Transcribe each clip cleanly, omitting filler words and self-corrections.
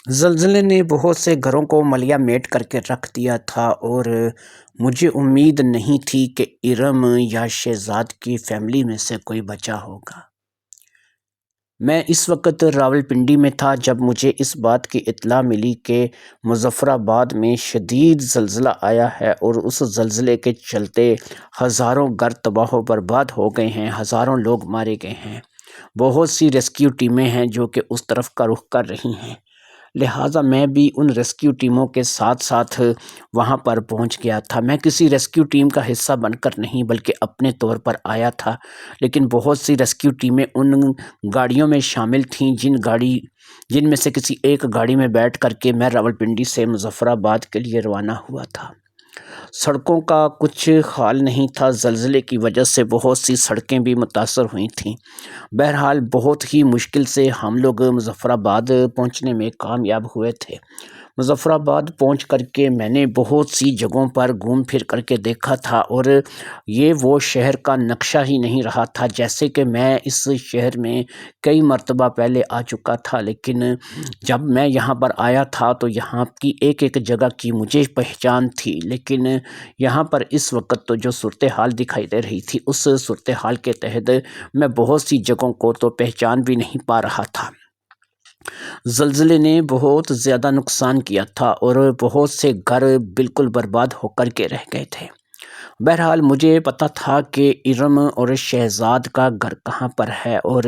زلزلے نے بہت سے گھروں کو ملیا میٹ کر کے رکھ دیا تھا اور مجھے امید نہیں تھی کہ ارم یا شہزاد کی فیملی میں سے کوئی بچا ہوگا۔ میں اس وقت راولپنڈی میں تھا جب مجھے اس بات کی اطلاع ملی کہ مظفر آباد میں شدید زلزلہ آیا ہے اور اس زلزلے کے چلتے ہزاروں گھر تباہ و برباد ہو گئے ہیں، ہزاروں لوگ مارے گئے ہیں۔ بہت سی ریسکیو ٹیمیں ہیں جو کہ اس طرف کا رخ کر رہی ہیں، لہٰذا میں بھی ان ریسکیو ٹیموں کے ساتھ ساتھ وہاں پر پہنچ گیا تھا۔ میں کسی ریسکیو ٹیم کا حصہ بن کر نہیں بلکہ اپنے طور پر آیا تھا، لیکن بہت سی ریسکیو ٹیمیں ان گاڑیوں میں شامل تھیں جن میں سے کسی ایک گاڑی میں بیٹھ کر کے میں راولپنڈی سے مظفر آباد کے لیے روانہ ہوا تھا۔ سڑکوں کا کچھ حال نہیں تھا، زلزلے کی وجہ سے بہت سی سڑکیں بھی متاثر ہوئی تھیں۔ بہرحال بہت ہی مشکل سے ہم لوگ مظفر آباد پہنچنے میں کامیاب ہوئے تھے۔ مظفر آباد پہنچ کر کے میں نے بہت سی جگہوں پر گھوم پھر کر کے دیکھا تھا اور یہ وہ شہر کا نقشہ ہی نہیں رہا تھا، جیسے کہ میں اس شہر میں کئی مرتبہ پہلے آ چکا تھا، لیکن جب میں یہاں پر آیا تھا تو یہاں کی ایک ایک جگہ کی مجھے پہچان تھی، لیکن یہاں پر اس وقت تو جو صورتحال دکھائی دے رہی تھی اس صورتحال کے تحت میں بہت سی جگہوں کو تو پہچان بھی نہیں پا رہا تھا۔ زلزلے نے بہت زیادہ نقصان کیا تھا اور بہت سے گھر بالکل برباد ہو کر کے رہ گئے تھے۔ بہرحال مجھے پتا تھا کہ ارم اور شہزاد کا گھر کہاں پر ہے اور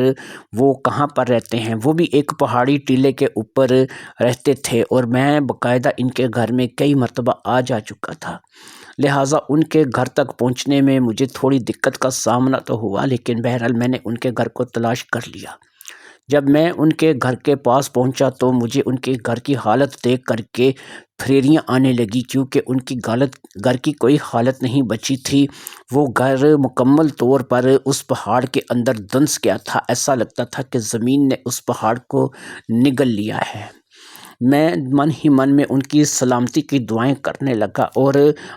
وہ کہاں پر رہتے ہیں۔ وہ بھی ایک پہاڑی ٹیلے کے اوپر رہتے تھے اور میں باقاعدہ ان کے گھر میں کئی مرتبہ جا چکا تھا، لہٰذا ان کے گھر تک پہنچنے میں مجھے تھوڑی دقت کا سامنا تو ہوا، لیکن بہرحال میں نے ان کے گھر کو تلاش کر لیا۔ جب میں ان کے گھر کے پاس پہنچا تو مجھے ان کے گھر کی حالت دیکھ کر کے پھریریاں آنے لگی، کیونکہ ان کی گھر کی کوئی حالت نہیں بچی تھی۔ وہ گھر مکمل طور پر اس پہاڑ کے اندر دنس گیا تھا، ایسا لگتا تھا کہ زمین نے اس پہاڑ کو نگل لیا ہے۔ میں من ہی من میں ان کی سلامتی کی دعائیں کرنے لگا اور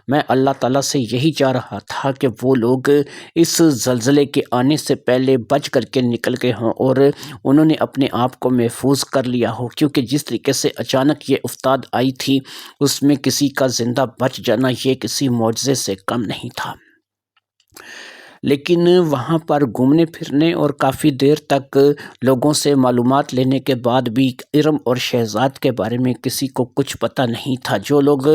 میں اللہ تعالیٰ سے یہی چاہ رہا تھا کہ وہ لوگ اس زلزلے کے آنے سے پہلے بچ کر کے نکل گئے ہوں اور انہوں نے اپنے آپ کو محفوظ کر لیا ہو، کیونکہ جس طریقے سے اچانک یہ افتاد آئی تھی اس میں کسی کا زندہ بچ جانا یہ کسی معجزے سے کم نہیں تھا۔ لیکن وہاں پر گھومنے پھرنے اور کافی دیر تک لوگوں سے معلومات لینے کے بعد بھی ارم اور شہزاد کے بارے میں کسی کو کچھ پتہ نہیں تھا۔ جو لوگ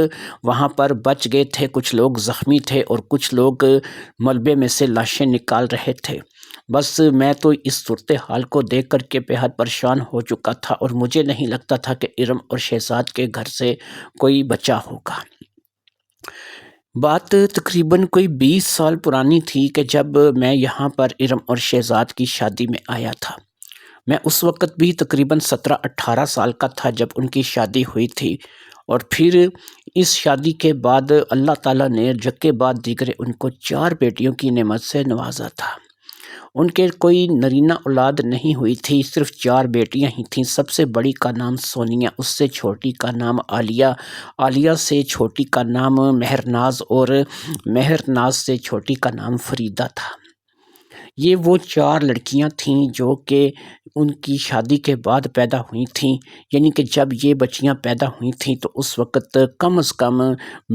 وہاں پر بچ گئے تھے کچھ لوگ زخمی تھے اور کچھ لوگ ملبے میں سے لاشیں نکال رہے تھے۔ بس میں تو اس صورتحال کو دیکھ کر کے بے حد پریشان ہو چکا تھا اور مجھے نہیں لگتا تھا کہ ارم اور شہزاد کے گھر سے کوئی بچا ہوگا۔ بات تقریباً کوئی 20 سال پرانی تھی کہ جب میں یہاں پر ارم اور شہزاد کی شادی میں آیا تھا۔ میں اس وقت بھی تقریباً 17-18 سال کا تھا جب ان کی شادی ہوئی تھی، اور پھر اس شادی کے بعد اللہ تعالیٰ نے یکے بعد دیگرے ان کو 4 بیٹیوں کی نعمت سے نوازا تھا۔ ان کے کوئی نرینہ اولاد نہیں ہوئی تھی، صرف 4 بیٹیاں ہی تھیں۔ سب سے بڑی کا نام سونیا، اس سے چھوٹی کا نام عالیہ، عالیہ سے چھوٹی کا نام مہرناز اور مہرناز سے چھوٹی کا نام فریدہ تھا۔ یہ وہ 4 لڑکیاں تھیں جو کہ ان کی شادی کے بعد پیدا ہوئی تھیں، یعنی کہ جب یہ بچیاں پیدا ہوئی تھیں تو اس وقت کم از کم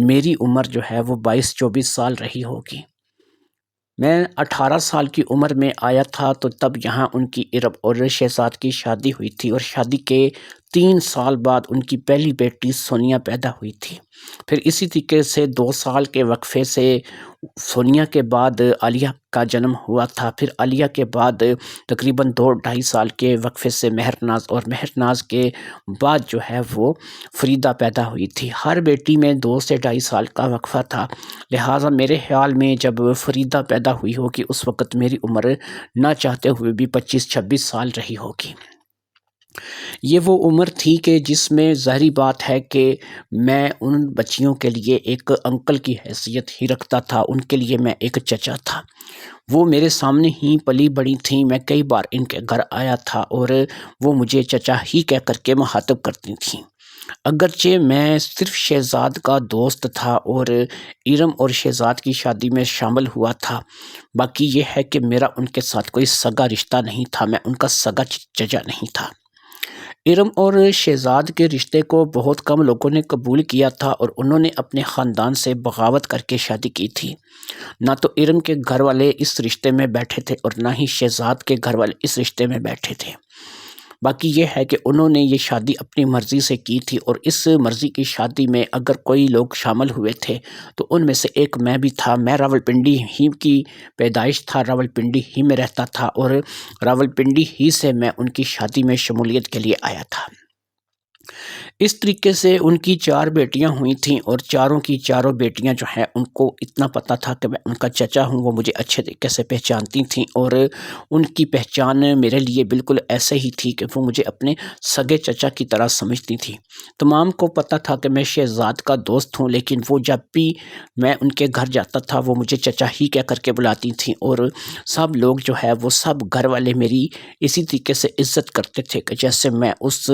میری عمر جو ہے وہ 22-24 سال رہی ہوگی۔ میں 18 سال کی عمر میں آیا تھا تو تب یہاں ان کی ارم اور شہزاد کی شادی ہوئی تھی، اور شادی کے 3 سال بعد ان کی پہلی بیٹی سونیا پیدا ہوئی تھی۔ پھر اسی طریقے سے 2 سال کے وقفے سے سونیا کے بعد عالیہ کا جنم ہوا تھا، پھر عالیہ کے بعد تقریباً 2-2.5 سال کے وقفے سے مہرناز، اور مہرناز کے بعد جو ہے وہ فریدہ پیدا ہوئی تھی۔ ہر بیٹی میں 2 سے 2.5 سال کا وقفہ تھا، لہٰذا میرے خیال میں جب فریدہ پیدا ہوئی ہوگی اس وقت میری عمر نہ چاہتے ہوئے بھی 25-26 سال رہی ہوگی۔ یہ وہ عمر تھی کہ جس میں ظاہری بات ہے کہ میں ان بچیوں کے لیے ایک انکل کی حیثیت ہی رکھتا تھا، ان کے لیے میں ایک چچا تھا۔ وہ میرے سامنے ہی پلی بڑی تھیں، میں کئی بار ان کے گھر آیا تھا اور وہ مجھے چچا ہی کہہ کر کے مخاطب کرتی تھیں۔ اگرچہ میں صرف شہزاد کا دوست تھا اور ارم اور شہزاد کی شادی میں شامل ہوا تھا، باقی یہ ہے کہ میرا ان کے ساتھ کوئی سگا رشتہ نہیں تھا، میں ان کا سگا چچا نہیں تھا۔ ارم اور شہزاد کے رشتے کو بہت کم لوگوں نے قبول کیا تھا اور انہوں نے اپنے خاندان سے بغاوت کر کے شادی کی تھی۔ نہ تو ارم کے گھر والے اس رشتے میں بیٹھے تھے اور نہ ہی شہزاد کے گھر والے اس رشتے میں بیٹھے تھے۔ باقی یہ ہے کہ انہوں نے یہ شادی اپنی مرضی سے کی تھی، اور اس مرضی کی شادی میں اگر کوئی لوگ شامل ہوئے تھے تو ان میں سے ایک میں بھی تھا۔ میں راولپنڈی ہی کی پیدائش تھا، راولپنڈی ہی میں رہتا تھا، اور راولپنڈی ہی سے میں ان کی شادی میں شمولیت کے لیے آیا تھا۔ اس طریقے سے ان کی 4 بیٹیاں ہوئی تھیں، اور چاروں کی چاروں بیٹیاں جو ہیں ان کو اتنا پتہ تھا کہ میں ان کا چچا ہوں، وہ مجھے اچھے طریقے سے پہچانتی تھیں، اور ان کی پہچان میرے لیے بالکل ایسے ہی تھی کہ وہ مجھے اپنے سگے چچا کی طرح سمجھتی تھیں۔ تمام کو پتہ تھا کہ میں شہزاد کا دوست ہوں، لیکن وہ جب بھی میں ان کے گھر جاتا تھا وہ مجھے چچا ہی کہہ کر کے بلاتی تھیں، اور سب لوگ جو ہے وہ سب گھر والے میری اسی طریقے سے عزت کرتے تھے کہ جیسے میں اس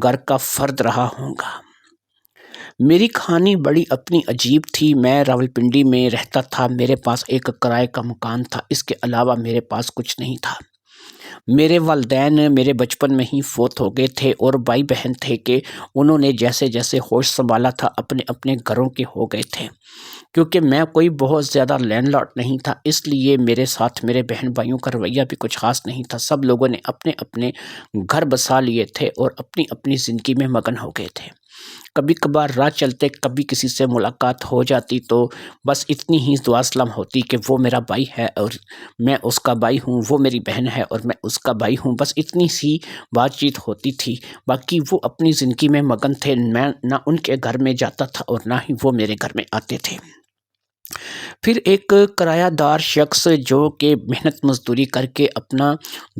گھر کا فرد رہا ہوں گا۔ میری کہانی بڑی اپنی عجیب تھی۔ میں راولپنڈی میں رہتا تھا، میرے پاس ایک کرائے کا مکان تھا، اس کے علاوہ میرے پاس کچھ نہیں تھا۔ میرے والدین میرے بچپن میں ہی فوت ہو گئے تھے، اور بھائی بہن تھے کہ انہوں نے جیسے جیسے ہوش سنبھالا تھا اپنے اپنے گھروں کے ہو گئے تھے۔ کیونکہ میں کوئی بہت زیادہ لینڈ لاٹ نہیں تھا، اس لیے میرے ساتھ میرے بہن بھائیوں کا رویہ بھی کچھ خاص نہیں تھا۔ سب لوگوں نے اپنے اپنے گھر بسا لیے تھے اور اپنی اپنی زندگی میں مگن ہو گئے تھے۔ کبھی کبھار راہ چلتے کبھی کسی سے ملاقات ہو جاتی تو بس اتنی ہی دعا سلام ہوتی کہ وہ میرا بھائی ہے اور میں اس کا بھائی ہوں، وہ میری بہن ہے اور میں اس کا بھائی ہوں، بس اتنی سی بات چیت ہوتی تھی۔ باقی وہ اپنی زندگی میں مگن تھے، میں نہ ان کے گھر میں جاتا تھا اور نہ ہی وہ میرے گھر میں آتے تھے۔ پھر ایک کرایہ دار شخص جو کہ محنت مزدوری کر کے اپنا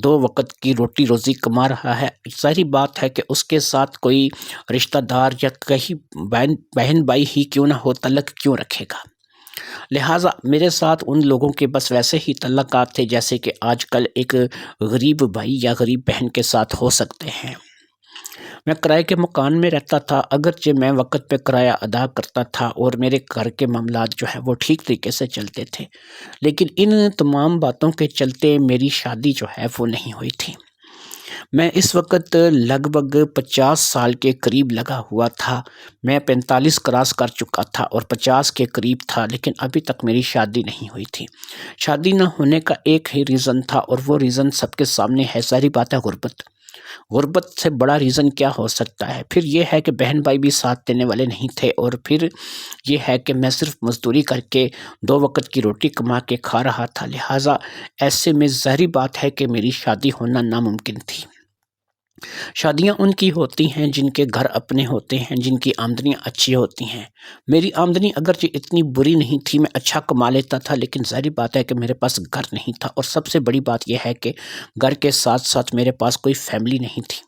2 وقت کی روٹی روزی کما رہا ہے، ظاہری بات ہے کہ اس کے ساتھ کوئی رشتہ دار یا کہیں بہن بھائی ہی کیوں نہ ہو، تعلق کیوں رکھے گا؟ لہٰذا میرے ساتھ ان لوگوں کے بس ویسے ہی تعلقات تھے جیسے کہ آج کل ایک غریب بھائی یا غریب بہن کے ساتھ ہو سکتے ہیں۔ میں کرائے کے مکان میں رہتا تھا، اگرچہ میں وقت پہ کرایہ ادا کرتا تھا اور میرے گھر کے معاملات جو ہے وہ ٹھیک طریقے سے چلتے تھے، لیکن ان تمام باتوں کے چلتے میری شادی جو ہے وہ نہیں ہوئی تھی۔ میں اس وقت لگ بھگ 50 سال کے قریب لگا ہوا تھا۔ میں 45 کراس کر چکا تھا اور 50 کے قریب تھا، لیکن ابھی تک میری شادی نہیں ہوئی تھی۔ شادی نہ ہونے کا ایک ہی ریزن تھا، اور وہ ریزن سب کے سامنے ہے، ظاہری بات ہے غربت۔ غربت سے بڑا ریزن کیا ہو سکتا ہے؟ پھر یہ ہے کہ بہن بھائی بھی ساتھ دینے والے نہیں تھے، اور پھر یہ ہے کہ میں صرف مزدوری کر کے 2 وقت کی روٹی کما کے کھا رہا تھا، لہٰذا ایسے میں ظاہری بات ہے کہ میری شادی ہونا ناممکن تھی۔ شادیاں ان کی ہوتی ہیں جن کے گھر اپنے ہوتے ہیں، جن کی آمدنیاں اچھی ہوتی ہیں۔ میری آمدنی اگرچہ اتنی بری نہیں تھی، میں اچھا کما لیتا تھا، لیکن ظاہری بات ہے کہ میرے پاس گھر نہیں تھا، اور سب سے بڑی بات یہ ہے کہ گھر کے ساتھ ساتھ میرے پاس کوئی فیملی نہیں تھی۔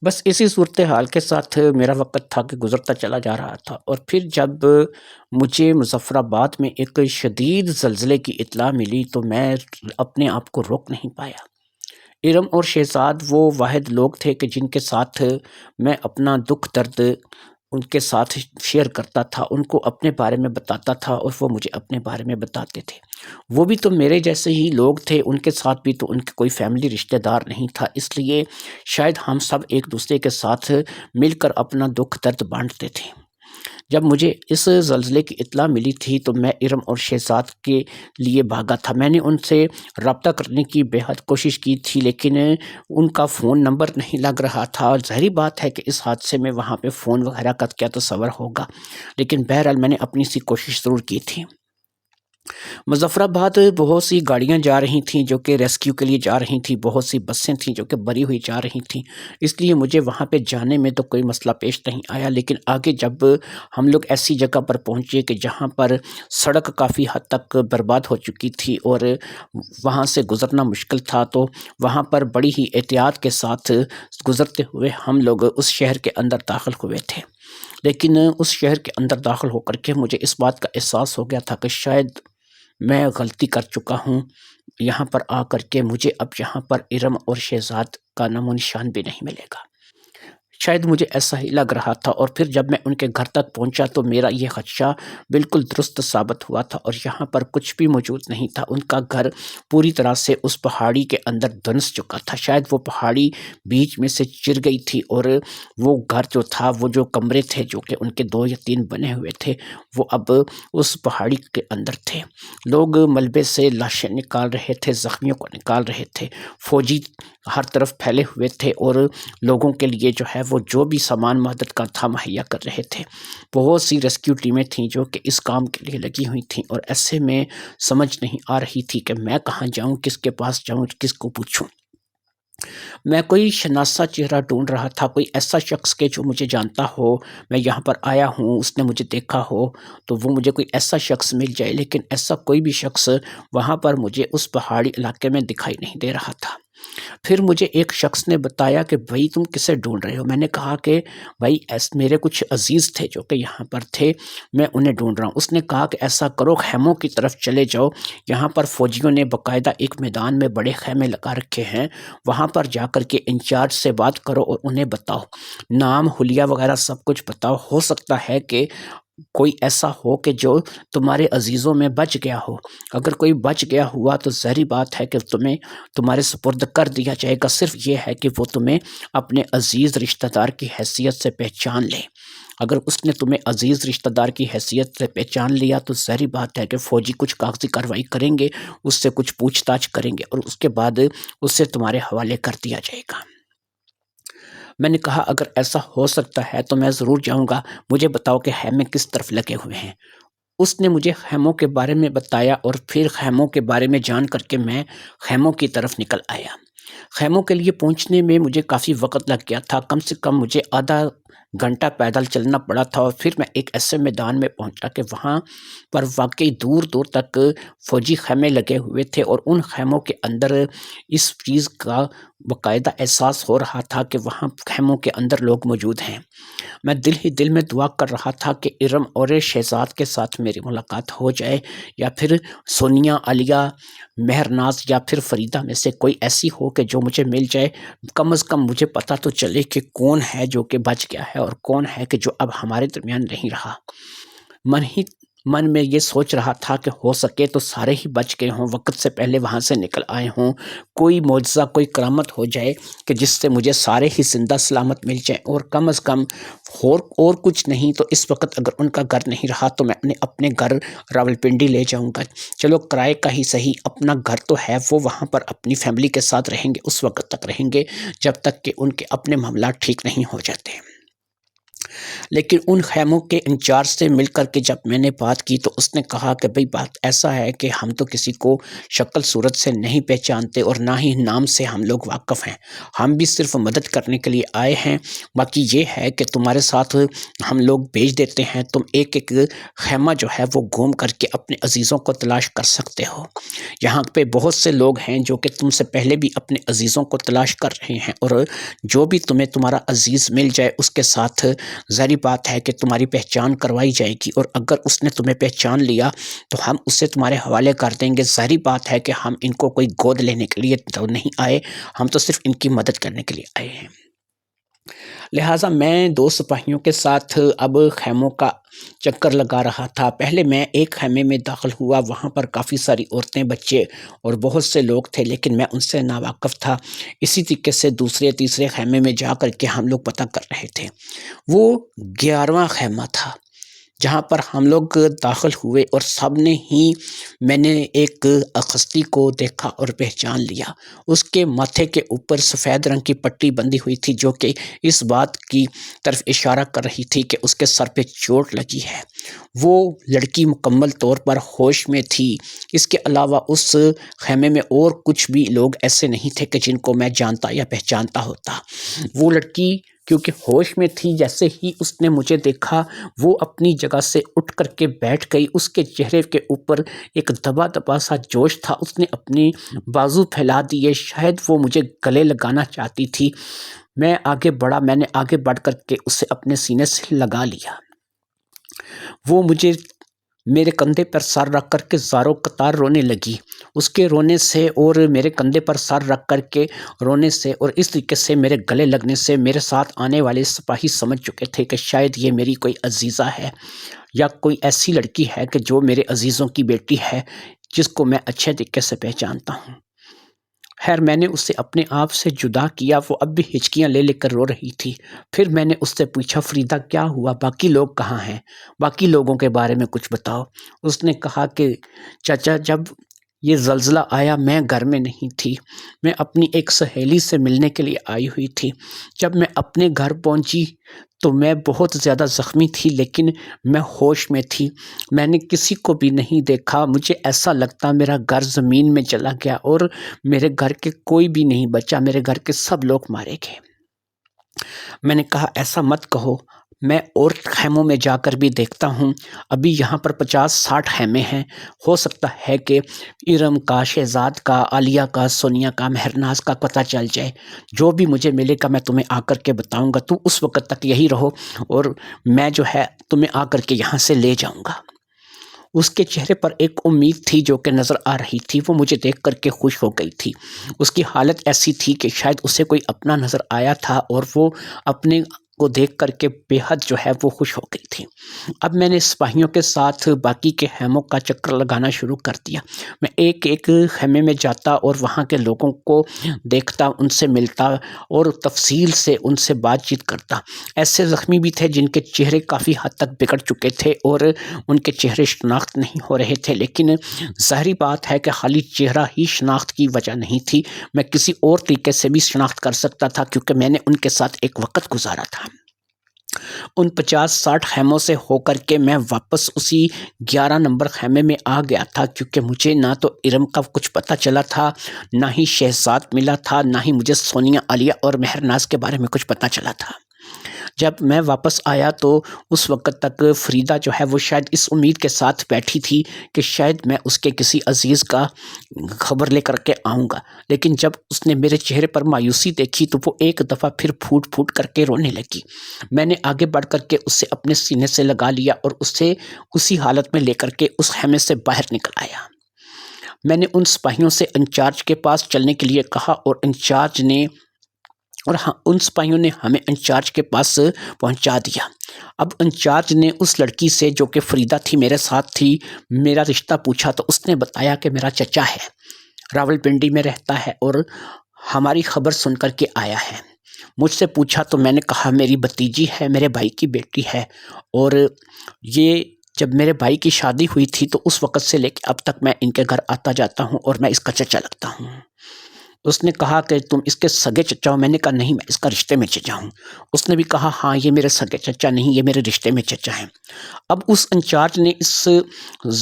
بس اسی صورتحال کے ساتھ میرا وقت تھا کہ گزرتا چلا جا رہا تھا، اور پھر جب مجھے مظفر آباد میں ایک شدید زلزلے کی اطلاع ملی تو میں اپنے آپ کو روک نہیں پایا۔ ارم اور شہزاد وہ واحد لوگ تھے کہ جن کے ساتھ میں اپنا دکھ درد ان کے ساتھ شیئر کرتا تھا، ان کو اپنے بارے میں بتاتا تھا اور وہ مجھے اپنے بارے میں بتاتے تھے۔ وہ بھی تو میرے جیسے ہی لوگ تھے، ان کے ساتھ بھی تو ان کے کوئی فیملی رشتہ دار نہیں تھا، اس لیے شاید ہم سب ایک دوسرے کے ساتھ مل کر اپنا دکھ درد بانٹتے تھے۔ جب مجھے اس زلزلے کی اطلاع ملی تھی تو میں ارم اور شہزاد کے لیے بھاگا تھا۔ میں نے ان سے رابطہ کرنے کی بے حد کوشش کی تھی، لیکن ان کا فون نمبر نہیں لگ رہا تھا۔ ظاہری بات ہے کہ اس حادثے میں وہاں پہ فون وغیرہ کا کیا تصور ہوگا، لیکن بہرحال میں نے اپنی سی کوشش ضرور کی تھی۔ مظفر آباد بہت سی گاڑیاں جا رہی تھیں جو کہ ریسکیو کے لیے جا رہی تھیں، بہت سی بسیں تھیں جو کہ بھری ہوئی جا رہی تھیں، اس لیے مجھے وہاں پہ جانے میں تو کوئی مسئلہ پیش نہیں آیا۔ لیکن آگے جب ہم لوگ ایسی جگہ پر پہنچے کہ جہاں پر سڑک کافی حد تک برباد ہو چکی تھی اور وہاں سے گزرنا مشکل تھا، تو وہاں پر بڑی ہی احتیاط کے ساتھ گزرتے ہوئے ہم لوگ اس شہر کے اندر داخل ہوئے تھے۔ لیکن اس شہر کے اندر داخل ہو کر کے مجھے اس بات کا احساس ہو گیا تھا کہ شاید میں غلطی کر چکا ہوں، یہاں پر آ کر کے مجھے اب یہاں پر ارم اور شہزاد کا نام و نشان بھی نہیں ملے گا۔ شاید مجھے ایسا ہی لگ رہا تھا، اور پھر جب میں ان کے گھر تک پہنچا تو میرا یہ خدشہ بالکل درست ثابت ہوا تھا، اور یہاں پر کچھ بھی موجود نہیں تھا۔ ان کا گھر پوری طرح سے اس پہاڑی کے اندر دھنس چکا تھا، شاید وہ پہاڑی بیچ میں سے چر گئی تھی، اور وہ گھر جو تھا، وہ جو کمرے تھے جو کہ ان کے 2 یا 3 بنے ہوئے تھے، وہ اب اس پہاڑی کے اندر تھے۔ لوگ ملبے سے لاشیں نکال رہے تھے، زخمیوں کو نکال رہے تھے، فوجی ہر طرف پھیلے ہوئے تھے، اور لوگوں کے لیے جو ہے وہ جو بھی سامان مدد کا تھا مہیا کر رہے تھے۔ بہت سی ریسکیو ٹیمیں تھیں جو کہ اس کام کے لیے لگی ہوئی تھیں، اور ایسے میں سمجھ نہیں آ رہی تھی کہ میں کہاں جاؤں، کس کے پاس جاؤں، کس کو پوچھوں۔ میں کوئی شناسا چہرہ ڈھونڈ رہا تھا، کوئی ایسا شخص کہ جو مجھے جانتا ہو، میں یہاں پر آیا ہوں، اس نے مجھے دیکھا ہو، تو وہ مجھے کوئی ایسا شخص مل جائے، لیکن ایسا کوئی بھی شخص وہاں پر مجھے اس پہاڑی علاقے میں دکھائی نہیں دے رہا تھا۔ پھر مجھے ایک شخص نے بتایا کہ بھائی تم کسے ڈھونڈ رہے ہو؟ میں نے کہا کہ بھائی میرے کچھ عزیز تھے جو کہ یہاں پر تھے، میں انہیں ڈھونڈ رہا ہوں۔ اس نے کہا کہ ایسا کرو، خیموں کی طرف چلے جاؤ، یہاں پر فوجیوں نے باقاعدہ ایک میدان میں بڑے خیمے لگا رکھے ہیں، وہاں پر جا کر کے انچارج سے بات کرو اور انہیں بتاؤ، نام حلیہ وغیرہ سب کچھ بتاؤ، ہو سکتا ہے کہ کوئی ایسا ہو کہ جو تمہارے عزیزوں میں بچ گیا ہو۔ اگر کوئی بچ گیا ہوا تو ظاہری بات ہے کہ تمہارے سپرد کر دیا جائے گا، صرف یہ ہے کہ وہ تمہیں اپنے عزیز رشتہ دار کی حیثیت سے پہچان لے۔ اگر اس نے تمہیں عزیز رشتہ دار کی حیثیت سے پہچان لیا تو ظاہری بات ہے کہ فوجی کچھ کاغذی کارروائی کریں گے، اس سے کچھ پوچھ تاچھ کریں گے، اور اس کے بعد اسے تمہارے حوالے کر دیا جائے گا۔ میں نے کہا اگر ایسا ہو سکتا ہے تو میں ضرور جاؤں گا، مجھے بتاؤ کہ خیمے کس طرف لگے ہوئے ہیں۔ اس نے مجھے خیموں کے بارے میں بتایا، اور پھر خیموں کے بارے میں جان کر کے میں خیموں کی طرف نکل آیا۔ خیموں کے لیے پہنچنے میں مجھے کافی وقت لگ گیا تھا، کم سے کم مجھے آدھا گھنٹہ پیدل چلنا پڑا تھا، اور پھر میں ایک ایسے میدان میں پہنچا کہ وہاں پر واقعی دور دور تک فوجی خیمے لگے ہوئے تھے، اور ان خیموں کے اندر اس چیز کا باقاعدہ احساس ہو رہا تھا کہ وہاں خیموں کے اندر لوگ موجود ہیں۔ میں دل ہی دل میں دعا کر رہا تھا کہ ارم اور شہزاد کے ساتھ میری ملاقات ہو جائے، یا پھر سونیا، عالیہ، مہرناز یا پھر فریدہ میں سے کوئی ایسی ہو کہ جو مجھے مل جائے، کم از کم مجھے پتہ تو چلے کہ کون ہے جو کہ بچ گیا ہے اور کون ہے کہ جو اب ہمارے درمیان نہیں رہا۔ من میں یہ سوچ رہا تھا کہ ہو سکے تو سارے ہی بچ گئے ہوں، وقت سے پہلے وہاں سے نکل آئے ہوں، کوئی معجزہ، کوئی کرامت ہو جائے کہ جس سے مجھے سارے ہی زندہ سلامت مل جائیں، اور کم از کم اور کچھ نہیں تو اس وقت اگر ان کا گھر نہیں رہا تو میں انہیں اپنے گھر راولپنڈی لے جاؤں گا۔ چلو کرائے کا ہی صحیح، اپنا گھر تو ہے، وہ وہاں پر اپنی فیملی کے ساتھ رہیں گے، اس وقت تک رہیں گے جب تک کہ ان کے اپنے معاملات ٹھیک نہیں ہو جاتے۔ لیکن ان خیموں کے انچارج سے مل کر کے جب میں نے بات کی تو اس نے کہا کہ بھئی بات ایسا ہے کہ ہم تو کسی کو شکل صورت سے نہیں پہچانتے، اور نہ ہی نام سے ہم لوگ واقف ہیں، ہم بھی صرف مدد کرنے کے لیے آئے ہیں، باقی یہ ہے کہ تمہارے ساتھ ہم لوگ بھیج دیتے ہیں، تم ایک ایک خیمہ جو ہے وہ گھوم کر کے اپنے عزیزوں کو تلاش کر سکتے ہو۔ یہاں پہ بہت سے لوگ ہیں جو کہ تم سے پہلے بھی اپنے عزیزوں کو تلاش کر رہے ہیں، اور جو بھی تمہیں تمہارا عزیز مل جائے اس کے ساتھ ظاہری بات ہے کہ تمہاری پہچان کروائی جائے گی، اور اگر اس نے تمہیں پہچان لیا تو ہم اسے تمہارے حوالے کر دیں گے۔ ظاہری بات ہے کہ ہم ان کو کوئی گود لینے کے لیے تو نہیں آئے، ہم تو صرف ان کی مدد کرنے کے لیے آئے ہیں۔ لہٰذا میں 2 سپاہیوں کے ساتھ اب خیموں کا چکر لگا رہا تھا۔ پہلے میں ایک خیمے میں داخل ہوا، وہاں پر کافی ساری عورتیں، بچے اور بہت سے لوگ تھے، لیکن میں ان سے ناواقف تھا۔ اسی طریقے سے دوسرے تیسرے خیمے میں جا کر کے ہم لوگ پتہ کر رہے تھے۔ وہ 11واں خیمہ تھا جہاں پر ہم لوگ داخل ہوئے، اور سب نے ہی میں نے ایک اخستی کو دیکھا اور پہچان لیا۔ اس کے ماتھے کے اوپر سفید رنگ کی پٹی بندھی ہوئی تھی جو کہ اس بات کی طرف اشارہ کر رہی تھی کہ اس کے سر پہ چوٹ لگی ہے۔ وہ لڑکی مکمل طور پر ہوش میں تھی۔ اس کے علاوہ اس خیمے میں اور کچھ بھی لوگ ایسے نہیں تھے کہ جن کو میں جانتا یا پہچانتا ہوتا۔ وہ لڑکی کیونکہ ہوش میں تھی، جیسے ہی اس نے مجھے دیکھا وہ اپنی جگہ سے اٹھ کر کے بیٹھ گئی۔ اس کے چہرے کے اوپر ایک دبا دبا سا جوش تھا، اس نے اپنی بازو پھیلا دیے، شاید وہ مجھے گلے لگانا چاہتی تھی۔ میں آگے بڑھا، میں نے آگے بڑھ کر کے اسے اپنے سینے سے لگا لیا۔ وہ مجھے میرے کندھے پر سر رکھ کر کے زاروں قطار رونے لگی۔ اس کے رونے سے اور میرے کندھے پر سر رکھ کر کے رونے سے اور اس طریقے سے میرے گلے لگنے سے میرے ساتھ آنے والے سپاہی سمجھ چکے تھے کہ شاید یہ میری کوئی عزیزہ ہے یا کوئی ایسی لڑکی ہے کہ جو میرے عزیزوں کی بیٹی ہے، جس کو میں اچھے طریقے سے پہچانتا ہوں۔ خیر میں نے اسے اپنے آپ سے جدا کیا، وہ اب بھی ہچکیاں لے لے کر رو رہی تھی۔ پھر میں نے اس سے پوچھا، فریدہ کیا ہوا؟ باقی لوگ کہاں ہیں؟ باقی لوگوں کے بارے میں کچھ بتاؤ۔ اس نے کہا کہ چچا جب یہ زلزلہ آیا میں گھر میں نہیں تھی، میں اپنی ایک سہیلی سے ملنے کے لیے آئی ہوئی تھی۔ جب میں اپنے گھر پہنچی تو میں بہت زیادہ زخمی تھی، لیکن میں ہوش میں تھی۔ میں نے کسی کو بھی نہیں دیکھا، مجھے ایسا لگتا میرا گھر زمین میں چلا گیا اور میرے گھر کے کوئی بھی نہیں بچا، میرے گھر کے سب لوگ مارے گئے۔ میں نے کہا ایسا مت کہو، میں اور خیموں میں جا کر بھی دیکھتا ہوں، ابھی یہاں پر 50-60 خیمے ہیں، ہو سکتا ہے کہ ارم کا، شہزاد کا، عالیہ کا، سونیا کا، مہرناز کا پتہ چل جائے۔ جو بھی مجھے ملے گا میں تمہیں آ کر کے بتاؤں گا، تم اس وقت تک یہی رہو اور میں جو ہے تمہیں آ کر کے یہاں سے لے جاؤں گا۔ اس کے چہرے پر ایک امید تھی جو کہ نظر آ رہی تھی، وہ مجھے دیکھ کر کے خوش ہو گئی تھی۔ اس کی حالت ایسی تھی کہ شاید اسے کوئی اپنا نظر آیا تھا اور وہ اپنے کو دیکھ کر کے بے حد جو ہے وہ خوش ہو گئی تھی۔ اب میں نے سپاہیوں کے ساتھ باقی کے خیموں کا چکر لگانا شروع کر دیا۔ میں ایک ایک خیمے میں جاتا اور وہاں کے لوگوں کو دیکھتا، ان سے ملتا اور تفصیل سے ان سے بات چیت کرتا۔ ایسے زخمی بھی تھے جن کے چہرے کافی حد تک بگڑ چکے تھے اور ان کے چہرے شناخت نہیں ہو رہے تھے، لیکن ظاہری بات ہے کہ خالی چہرہ ہی شناخت کی وجہ نہیں تھی، میں کسی اور طریقے سے بھی شناخت کر سکتا تھا کیونکہ میں نے ان کے ساتھ ایک وقت گزارا تھا۔ ان 50-60 خیموں سے ہو کر کے میں واپس اسی 11 نمبر خیمے میں آ گیا تھا، کیونکہ مجھے نہ تو ارم کا کچھ پتہ چلا تھا، نہ ہی شہزاد ملا تھا، نہ ہی مجھے سونیا، عالیہ اور مہرناز کے بارے میں کچھ پتہ چلا تھا۔ جب میں واپس آیا تو اس وقت تک فریدہ جو ہے وہ شاید اس امید کے ساتھ بیٹھی تھی کہ شاید میں اس کے کسی عزیز کا خبر لے کر کے آؤں گا، لیکن جب اس نے میرے چہرے پر مایوسی دیکھی تو وہ ایک دفعہ پھر پھوٹ پھوٹ کر کے رونے لگی۔ میں نے آگے بڑھ کر کے اسے اپنے سینے سے لگا لیا اور اسے اسی حالت میں لے کر کے اس خیمے سے باہر نکل آیا۔ میں نے ان سپاہیوں سے انچارج کے پاس چلنے کے لیے کہا اور ان سپاہیوں نے ہمیں انچارج کے پاس پہنچا دیا۔ اب انچارج نے اس لڑکی سے جو کہ فریدہ تھی، میرے ساتھ تھی، میرا رشتہ پوچھا تو اس نے بتایا کہ میرا چچا ہے، راولپنڈی میں رہتا ہے اور ہماری خبر سن کر کے آیا ہے۔ مجھ سے پوچھا تو میں نے کہا میری بھتیجی ہے، میرے بھائی کی بیٹی ہے، اور یہ جب میرے بھائی کی شادی ہوئی تھی تو اس وقت سے لے کے اب تک میں ان کے گھر آتا جاتا ہوں اور میں اس کا چچا لگتا ہوں۔ اس نے کہا کہ تم اس کے سگے چچا ہو؟ میں نے کہا نہیں، میں اس کا رشتے میں چچا ہوں۔ اس نے بھی کہا ہاں یہ میرے سگے چچا نہیں، یہ میرے رشتے میں چچا ہیں۔ اب اس انچارج نے اس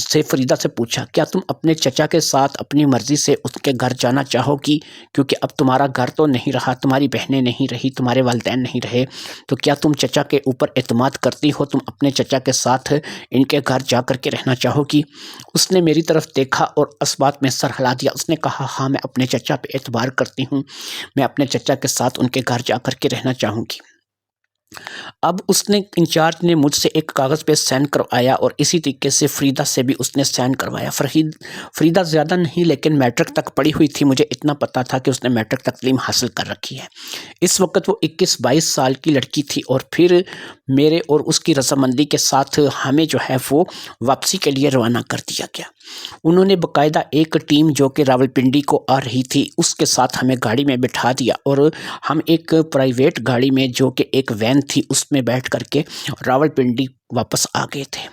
سے فریدہ سے پوچھا کیا تم اپنے چچا کے ساتھ اپنی مرضی سے اس کے گھر جانا چاہو گی؟ کیونکہ اب تمہارا گھر تو نہیں رہا، تمہاری بہنیں نہیں رہی، تمہارے والدین نہیں رہے، تو کیا تم چچا کے اوپر اعتماد کرتی ہو؟ تم اپنے چچا کے ساتھ ان کے گھر جا کر کے رہنا چاہو گی؟ اس نے میری طرف دیکھا اور اس بات میں سر ہلا دیا۔ اس نے کہا ہاں میں اپنے چچا پہ اعتبار کرتی ہوں، میں اپنے چچا کے ساتھ ان کے گھر جا کر کے رہنا چاہوں گی۔ اب اس نے انچارج نے مجھ سے ایک کاغذ پہ سائن کروایا اور اسی طریقے سے فریدہ سے بھی اس نے سائن کروایا۔ فریدہ زیادہ نہیں لیکن میٹرک تک پڑھی ہوئی تھی، مجھے اتنا پتا تھا کہ اس نے میٹرک تک تعلیم حاصل کر رکھی ہے۔ اس وقت وہ 21-22 سال کی لڑکی تھی اور پھر میرے اور اس کی رضامندی کے ساتھ ہمیں جو ہے وہ واپسی کے لیے روانہ کر دیا گیا۔ انہوں نے باقاعدہ ایک ٹیم جو کہ راولپنڈی کو آ رہی تھی اس کے ساتھ ہمیں گاڑی میں بٹھا دیا اور ہم ایک پرائیویٹ گاڑی میں جو کہ ایک وین تھی اس میں بیٹھ کر کے راولپنڈی واپس آ گئے تھے۔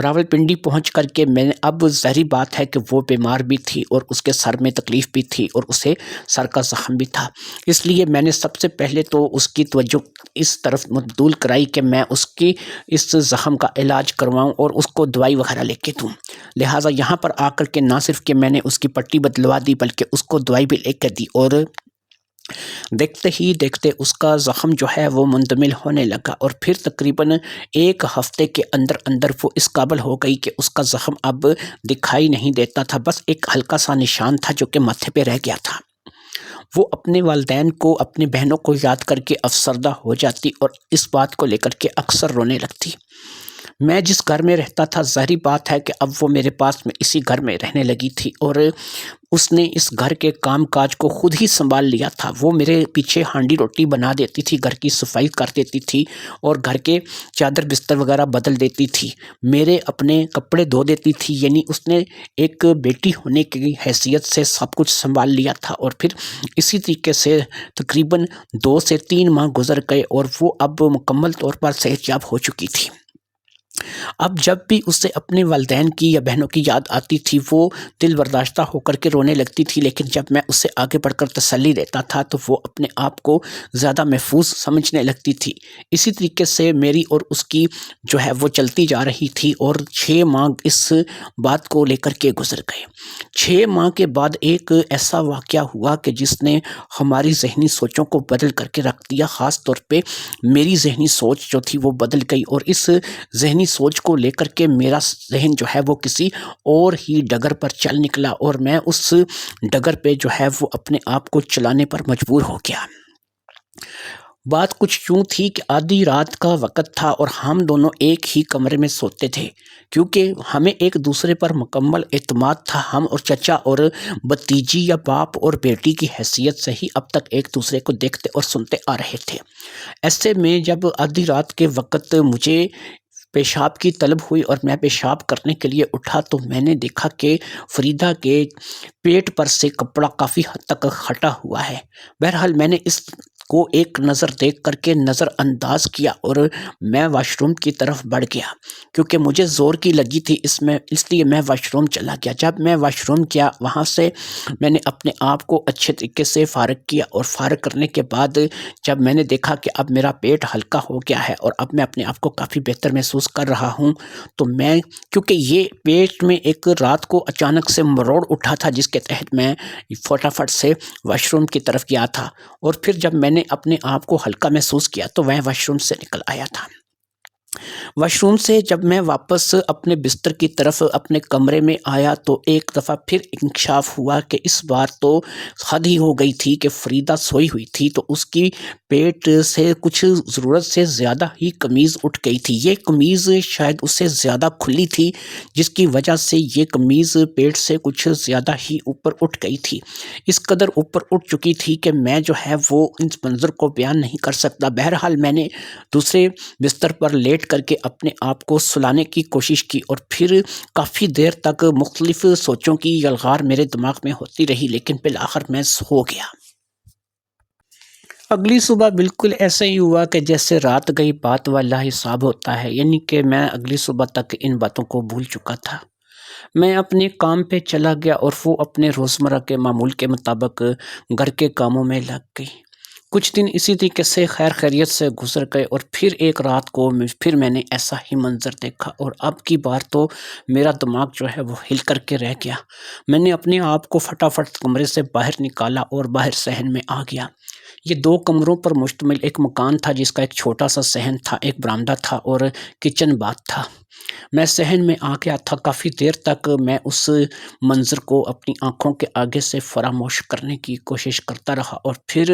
راولپنڈی پہنچ کر کے میں نے اب ظاہری بات ہے کہ وہ بیمار بھی تھی اور اس کے سر میں تکلیف بھی تھی اور اسے سر کا زخم بھی تھا، اس لیے میں نے سب سے پہلے تو اس کی توجہ اس طرف مبذول کرائی کہ میں اس کی اس زخم کا علاج کرواؤں اور اس کو دوائی وغیرہ لے کے دوں۔ لہٰذا یہاں پر آ کر کے نہ صرف کہ میں نے اس کی پٹی بدلوا دی بلکہ اس کو دوائی بھی لے کے دی اور دیکھتے ہی دیکھتے اس کا زخم جو ہے وہ مندمل ہونے لگا اور پھر تقریباً 1 ہفتے کے اندر اندر وہ اس قابل ہو گئی کہ اس کا زخم اب دکھائی نہیں دیتا تھا، بس ایک ہلکا سا نشان تھا جو کہ ماتھے پہ رہ گیا تھا۔ وہ اپنے والدین کو، اپنی بہنوں کو یاد کر کے افسردہ ہو جاتی اور اس بات کو لے کر کے اکثر رونے لگتی۔ میں جس گھر میں رہتا تھا ظاہری بات ہے کہ اب وہ میرے پاس میں اسی گھر میں رہنے لگی تھی، اور اس نے اس گھر کے کام کاج کو خود ہی سنبھال لیا تھا۔ وہ میرے پیچھے ہانڈی روٹی بنا دیتی تھی، گھر کی صفائی کر دیتی تھی، اور گھر کے چادر بستر وغیرہ بدل دیتی تھی، میرے اپنے کپڑے دھو دیتی تھی۔ یعنی اس نے ایک بیٹی ہونے کی حیثیت سے سب کچھ سنبھال لیا تھا، اور پھر اسی طریقے سے تقریباً 2 سے 3 ماہ گزر گئے، اور وہ اب مکمل طور پر صحت یاب ہو چکی تھی۔ اب جب بھی اسے اپنے والدین کی یا بہنوں کی یاد آتی تھی وہ دل برداشتہ ہو کر کے رونے لگتی تھی، لیکن جب میں اسے آگے بڑھ کر تسلی دیتا تھا تو وہ اپنے آپ کو زیادہ محفوظ سمجھنے لگتی تھی۔ اسی طریقے سے میری اور اس کی جو ہے وہ چلتی جا رہی تھی، اور 6 ماہ اس بات کو لے کر کے گزر گئے۔ 6 ماہ کے بعد ایک ایسا واقعہ ہوا کہ جس نے ہماری ذہنی سوچوں کو بدل کر کے رکھ دیا، خاص طور پہ میری ذہنی سوچ جو تھی وہ بدل گئی، اور اس ذہنی سوچ کو لے کر کے میرا ذہن جو ہے وہ کسی اور ہی ڈگر پر چل نکلا، اور میں اس ڈگر پہ جو ہے وہ اپنے آپ کو چلانے پر مجبور ہو گیا۔ بات کچھ یوں تھی کہ آدھی رات کا وقت تھا، اور ہم دونوں ایک ہی کمرے میں سوتے تھے، کیونکہ ہمیں ایک دوسرے پر مکمل اعتماد تھا۔ ہم اور چچا اور بھتیجی یا باپ اور بیٹی کی حیثیت سے ہی اب تک ایک دوسرے کو دیکھتے اور سنتے آ رہے تھے۔ ایسے میں جب آدھی رات کے وقت مجھے پیشاب کی طلب ہوئی اور میں پیشاب کرنے کے لیے اٹھا، تو میں نے دیکھا کہ فریدہ کے پیٹ پر سے کپڑا کافی حد تک ہٹا ہوا ہے۔ بہرحال میں نے اس کو ایک نظر دیکھ کر کے نظر انداز کیا، اور میں واش روم کی طرف بڑھ گیا، کیونکہ مجھے زور کی لگی تھی اس لیے میں واش روم چلا گیا۔ جب میں واش روم گیا، وہاں سے میں نے اپنے آپ کو اچھے طریقے سے فارغ کیا، اور فارغ کرنے کے بعد جب میں نے دیکھا کہ اب میرا پیٹ ہلکا ہو گیا ہے اور اب میں اپنے آپ کو کافی بہتر محسوس کر رہا ہوں، تو میں کیونکہ یہ پیٹ میں ایک رات کو اچانک سے مروڑ اٹھا تھا، جس کے تحت میں فٹافٹ سے واش روم کی طرف گیا تھا، اور پھر جب میں نے اپنے آپ کو ہلکا محسوس کیا تو میں واش روم سے نکل آیا تھا۔ واش روم سے جب میں واپس اپنے بستر کی طرف اپنے کمرے میں آیا تو ایک دفعہ پھر انکشاف ہوا کہ اس بار تو حد ہی ہو گئی تھی کہ فریدہ سوئی ہوئی تھی، تو اس کی پیٹ سے کچھ ضرورت سے زیادہ ہی قمیض اٹھ گئی تھی۔ یہ قمیض شاید اس سے زیادہ کھلی تھی، جس کی وجہ سے یہ قمیض پیٹ سے کچھ زیادہ ہی اوپر اٹھ گئی تھی۔ اس قدر اوپر اٹھ چکی تھی کہ میں جو ہے وہ اس منظر کو بیان نہیں کر سکتا۔ بہرحال میں نے دوسرے بستر پر لیٹ کر کے اپنے آپ کو سلانے کی کوشش کی، اور پھر کافی دیر تک مختلف سوچوں کی یلغار میرے دماغ میں ہوتی رہی، لیکن بالآخر میں سو گیا۔ اگلی صبح بالکل ایسے ہی ہوا کہ جیسے رات گئی بات والا حساب ہوتا ہے، یعنی کہ میں اگلی صبح تک ان باتوں کو بھول چکا تھا۔ میں اپنے کام پہ چلا گیا، اور وہ اپنے روزمرہ کے معمول کے مطابق گھر کے کاموں میں لگ گئی۔ کچھ دن اسی طریقے سے خیر خیریت سے گزر گئے، اور پھر ایک رات کو پھر میں نے ایسا ہی منظر دیکھا، اور اب کی بار تو میرا دماغ جو ہے وہ ہل کر کے رہ گیا۔ میں نے اپنے آپ کو فٹافٹ کمرے سے باہر نکالا اور باہر صحن میں آ گیا۔ یہ 2 کمروں پر مشتمل ایک مکان تھا، جس کا ایک چھوٹا سا صحن تھا، ایک برآمدہ تھا اور کچن باتھ تھا۔ میں صحن میں آ گیا تھا۔ کافی دیر تک میں اس منظر کو اپنی آنکھوں کے آگے سے فراموش کرنے کی کوشش کرتا رہا، اور پھر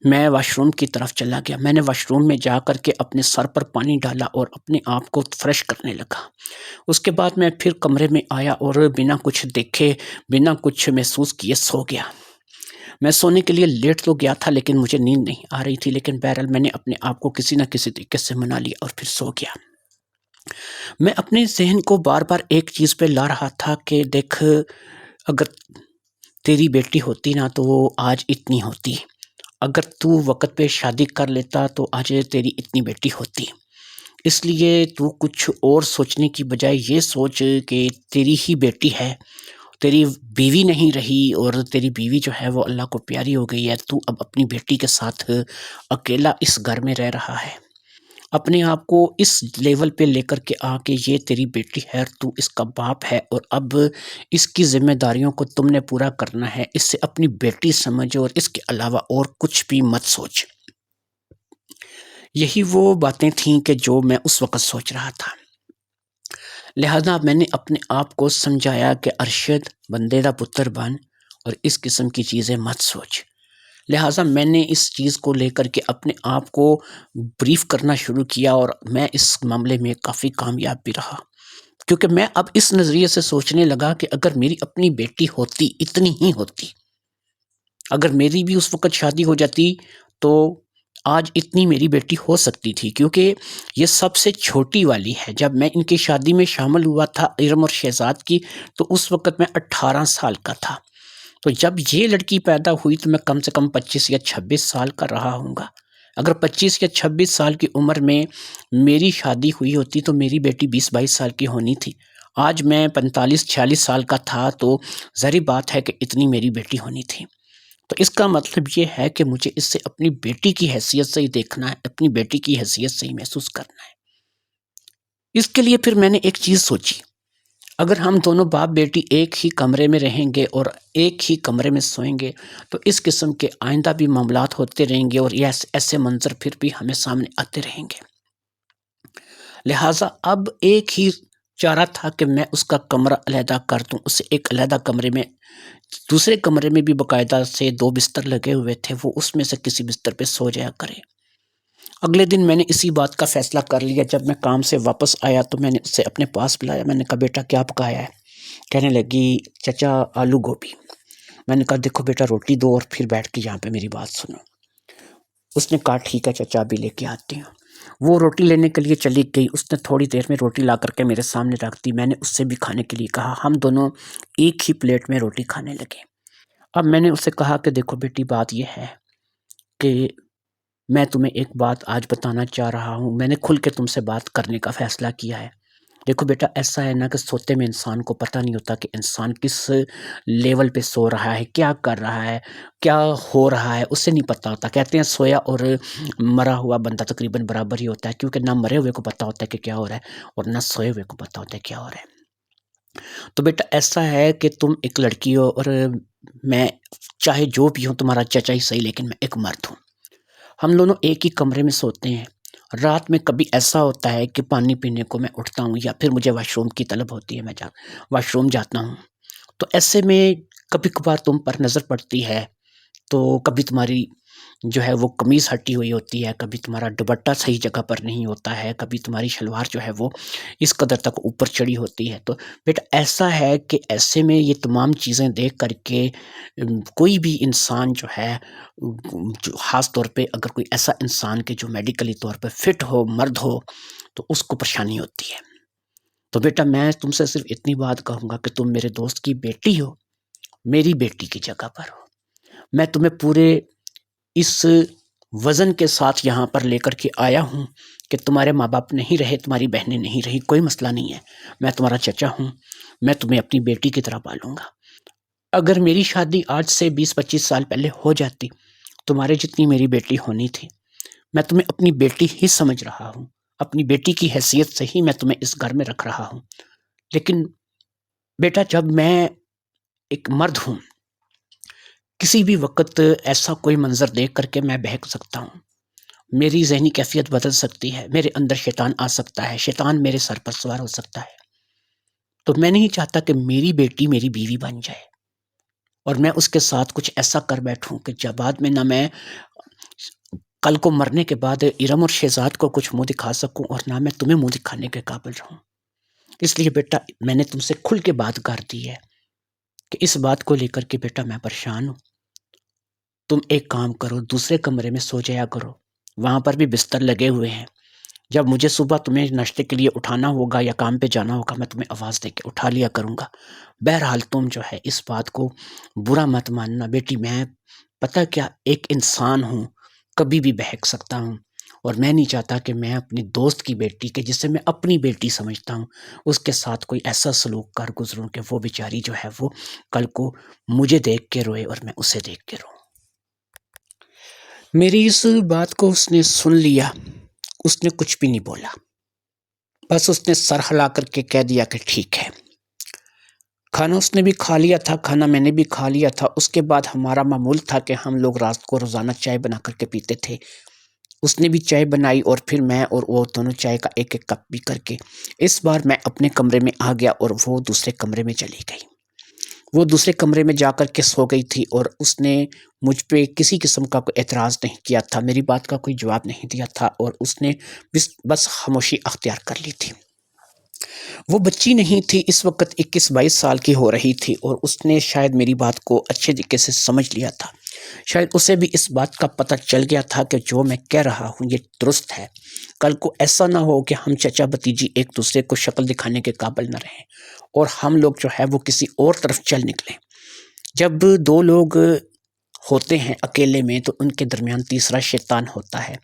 میں واش روم کی طرف چلا گیا۔ میں نے واش روم میں جا کر کے اپنے سر پر پانی ڈالا اور اپنے آپ کو فریش کرنے لگا۔ اس کے بعد میں پھر کمرے میں آیا اور بنا کچھ دیکھے، بنا کچھ محسوس کیے سو گیا۔ میں سونے کے لیے لیٹ تو گیا تھا، لیکن مجھے نیند نہیں آ رہی تھی، لیکن بہرحال میں نے اپنے آپ کو کسی نہ کسی طریقے سے منا لیا اور پھر سو گیا۔ میں اپنے ذہن کو بار بار ایک چیز پہ لا رہا تھا کہ دیکھ، اگر تیری بیٹی ہوتی نا تو وہ آج اتنی ہوتی، اگر تو وقت پہ شادی کر لیتا تو آج تیری اتنی بیٹی ہوتی۔ اس لیے تو کچھ اور سوچنے کی بجائے یہ سوچ کہ تیری ہی بیٹی ہے، تیری بیوی نہیں رہی، اور تیری بیوی جو ہے وہ اللہ کو پیاری ہو گئی ہے، تو اب اپنی بیٹی کے ساتھ اکیلا اس گھر میں رہ رہا ہے۔ اپنے آپ کو اس لیول پہ لے کر کے آ کہ یہ تیری بیٹی ہے، تو اس کا باپ ہے، اور اب اس کی ذمہ داریوں کو تم نے پورا کرنا ہے۔ اس سے اپنی بیٹی سمجھ، اور اس کے علاوہ اور کچھ بھی مت سوچ۔ یہی وہ باتیں تھیں کہ جو میں اس وقت سوچ رہا تھا۔ لہذا میں نے اپنے آپ کو سمجھایا کہ ارشد، بندے دا پتر بن اور اس قسم کی چیزیں مت سوچ۔ لہٰذا میں نے اس چیز کو لے کر کے اپنے آپ کو بریف کرنا شروع کیا، اور میں اس معاملے میں کافی کامیاب بھی رہا، کیونکہ میں اب اس نظریے سے سوچنے لگا کہ اگر میری اپنی بیٹی ہوتی، اتنی ہی ہوتی، اگر میری بھی اس وقت شادی ہو جاتی تو آج اتنی میری بیٹی ہو سکتی تھی، کیونکہ یہ سب سے چھوٹی والی ہے۔ جب میں ان کی شادی میں شامل ہوا تھا، ارم اور شہزاد کی، تو اس وقت میں 18 سال کا تھا۔ تو جب یہ لڑکی پیدا ہوئی تو میں کم سے کم 25 یا 26 سال کا رہا ہوں گا۔ اگر 25 یا 26 سال کی عمر میں میری شادی ہوئی ہوتی تو میری بیٹی 20-22 سال کی ہونی تھی۔ آج میں 45-46 سال کا تھا، تو ظاہر بات ہے کہ اتنی میری بیٹی ہونی تھی۔ تو اس کا مطلب یہ ہے کہ مجھے اس سے اپنی بیٹی کی حیثیت سے ہی دیکھنا ہے، اپنی بیٹی کی حیثیت سے ہی محسوس کرنا ہے۔ اس کے لیے پھر میں نے ایک چیز سوچی، اگر ہم دونوں باپ بیٹی ایک ہی کمرے میں رہیں گے اور ایک ہی کمرے میں سوئیں گے تو اس قسم کے آئندہ بھی معاملات ہوتے رہیں گے، اور یہ ایسے منظر پھر بھی ہمیں سامنے آتے رہیں گے۔ لہٰذا اب ایک ہی چارہ تھا کہ میں اس کا کمرہ علیحدہ کر دوں، اسے ایک علیحدہ کمرے میں، دوسرے کمرے میں بھی باقاعدہ سے 2 بستر لگے ہوئے تھے، وہ اس میں سے کسی بستر پہ سو جایا کرے۔ اگلے دن میں نے اسی بات کا فیصلہ کر لیا۔ جب میں کام سے واپس آیا تو میں نے اسے اپنے پاس بلایا، میں نے کہا بیٹا کیا پکایا ہے؟ کہنے لگی چچا آلو گوبھی۔ میں نے کہا دیکھو بیٹا روٹی دو اور پھر بیٹھ کے یہاں پہ میری بات سنو۔ اس نے کہا ٹھیک ہے چچا ابھی لے کے آتی ہوں۔ وہ روٹی لینے کے لیے چلی گئی، اس نے تھوڑی دیر میں روٹی لا کر کے میرے سامنے رکھ دی۔ میں نے اس سے بھی کھانے کے لیے کہا، ہم دونوں ایک ہی پلیٹ میں روٹی کھانے لگے۔ اب میں نے اسے کہا کہ دیکھو بیٹی بات یہ ہے کہ میں تمہیں ایک بات آج بتانا چاہ رہا ہوں، میں نے کھل کے تم سے بات کرنے کا فیصلہ کیا ہے۔ دیکھو بیٹا ایسا ہے نا کہ سوتے میں انسان کو پتہ نہیں ہوتا کہ انسان کس لیول پہ سو رہا ہے، کیا کر رہا ہے، کیا ہو رہا ہے، اسے نہیں پتہ ہوتا۔ کہتے ہیں سویا اور مرا ہوا بندہ تقریباً برابر ہی ہوتا ہے، کیونکہ نہ مرے ہوئے کو پتہ ہوتا ہے کہ کیا ہو رہا ہے اور نہ سوئے ہوئے کو پتہ ہوتا ہے کیا ہو رہا ہے۔ تو بیٹا ایسا ہے کہ تم ایک لڑکی ہو اور میں چاہے جو بھی ہوں تمہارا چچا ہی صحیح، لیکن میں ایک مرد ہوں۔ ہم دونوں ایک ہی کمرے میں سوتے ہیں۔ رات میں کبھی ایسا ہوتا ہے کہ پانی پینے کو میں اٹھتا ہوں یا پھر مجھے واش روم کی طلب ہوتی ہے، میں واش روم جاتا ہوں، تو ایسے میں کبھی کبھار تم پر نظر پڑتی ہے، تو کبھی تمہاری جو ہے وہ قمیض ہٹی ہوئی ہوتی ہے، کبھی تمہارا دوپٹہ صحیح جگہ پر نہیں ہوتا ہے، کبھی تمہاری شلوار جو ہے وہ اس قدر تک اوپر چڑھی ہوتی ہے۔ تو بیٹا ایسا ہے کہ ایسے میں یہ تمام چیزیں دیکھ کر کے کوئی بھی انسان جو ہے، جو خاص طور پہ اگر کوئی ایسا انسان کہ جو میڈیکلی طور پہ فٹ ہو، مرد ہو، تو اس کو پریشانی ہوتی ہے۔ تو بیٹا میں تم سے صرف اتنی بات کہوں گا کہ تم میرے دوست کی بیٹی ہو، میری بیٹی کی جگہ پر ہو۔ میں تمہیں پورے اس وزن کے ساتھ یہاں پر لے کر کے آیا ہوں کہ تمہارے ماں باپ نہیں رہے، تمہاری بہنیں نہیں رہی، کوئی مسئلہ نہیں ہے، میں تمہارا چچا ہوں، میں تمہیں اپنی بیٹی کی طرح پالوں گا۔ اگر میری شادی آج سے 20-25 سال پہلے ہو جاتی، تمہارے جتنی میری بیٹی ہونی تھی۔ میں تمہیں اپنی بیٹی ہی سمجھ رہا ہوں، اپنی بیٹی کی حیثیت سے ہی میں تمہیں اس گھر میں رکھ رہا ہوں۔ لیکن بیٹا جب میں ایک مرد ہوں، کسی بھی وقت ایسا کوئی منظر دیکھ کر کے میں بہک سکتا ہوں، میری ذہنی کیفیت بدل سکتی ہے، میرے اندر شیطان آ سکتا ہے، شیطان میرے سر پر سوار ہو سکتا ہے۔ تو میں نہیں چاہتا کہ میری بیٹی میری بیوی بن جائے اور میں اس کے ساتھ کچھ ایسا کر بیٹھوں کہ جب بعد میں نہ میں کل کو مرنے کے بعد ارم اور شہزاد کو کچھ منہ دکھا سکوں اور نہ میں تمہیں منہ دکھانے کے قابل رہوں۔ اس لیے بیٹا میں نے تم سے کھل کے بات کر دی ہے کہ اس بات کو لے کر کے بیٹا میں پریشان ہوں۔ تم ایک کام کرو، دوسرے کمرے میں سو جایا کرو، وہاں پر بھی بستر لگے ہوئے ہیں۔ جب مجھے صبح تمہیں ناشتے کے لیے اٹھانا ہوگا یا کام پہ جانا ہوگا، میں تمہیں آواز دے کے اٹھا لیا کروں گا۔ بہرحال تم جو ہے اس بات کو برا مت ماننا بیٹی، میں پتہ کیا ایک انسان ہوں، کبھی بھی بہک سکتا ہوں، اور میں نہیں چاہتا کہ میں اپنی دوست کی بیٹی کے جسے میں اپنی بیٹی سمجھتا ہوں اس کے ساتھ کوئی ایسا سلوک کر گزروں کہ وہ بیچاری جو ہے وہ کل کو مجھے دیکھ کے روئے اور میں اسے دیکھ کے روں۔ میری اس بات کو اس نے سن لیا، اس نے کچھ بھی نہیں بولا، بس اس نے سر ہلا کر کے کہہ دیا کہ ٹھیک ہے۔ کھانا اس نے بھی کھا لیا تھا، کھانا میں نے بھی کھا لیا تھا۔ اس کے بعد ہمارا معمول تھا کہ ہم لوگ رات کو روزانہ چائے بنا کر کے پیتے تھے۔ اس نے بھی چائے بنائی اور پھر میں اور وہ دونوں چائے کا ایک ایک کپ پی کر کے اس بار میں اپنے کمرے میں آ گیا اور وہ دوسرے کمرے میں چلی گئی۔ وہ دوسرے کمرے میں جا کر کے سو گئی تھی اور اس نے مجھ پہ کسی قسم کا کوئی اعتراض نہیں کیا تھا، میری بات کا کوئی جواب نہیں دیا تھا، اور اس نے بس خاموشی اختیار کر لی تھی۔ وہ بچی نہیں تھی، اس وقت 21-22 سال کی ہو رہی تھی، اور اس نے شاید میری بات کو اچھے طریقے سے سمجھ لیا تھا۔ شاید اسے بھی اس بات کا پتہ چل گیا تھا کہ جو میں کہہ رہا ہوں یہ درست ہے۔ کل کو ایسا نہ ہو کہ ہم چچا بھتیجی ایک دوسرے کو شکل دکھانے کے قابل نہ رہیں اور ہم لوگ جو ہے وہ کسی اور طرف چل نکلیں۔ جب دو لوگ ہوتے ہیں اکیلے میں تو ان کے درمیان تیسرا شیطان ہوتا ہے،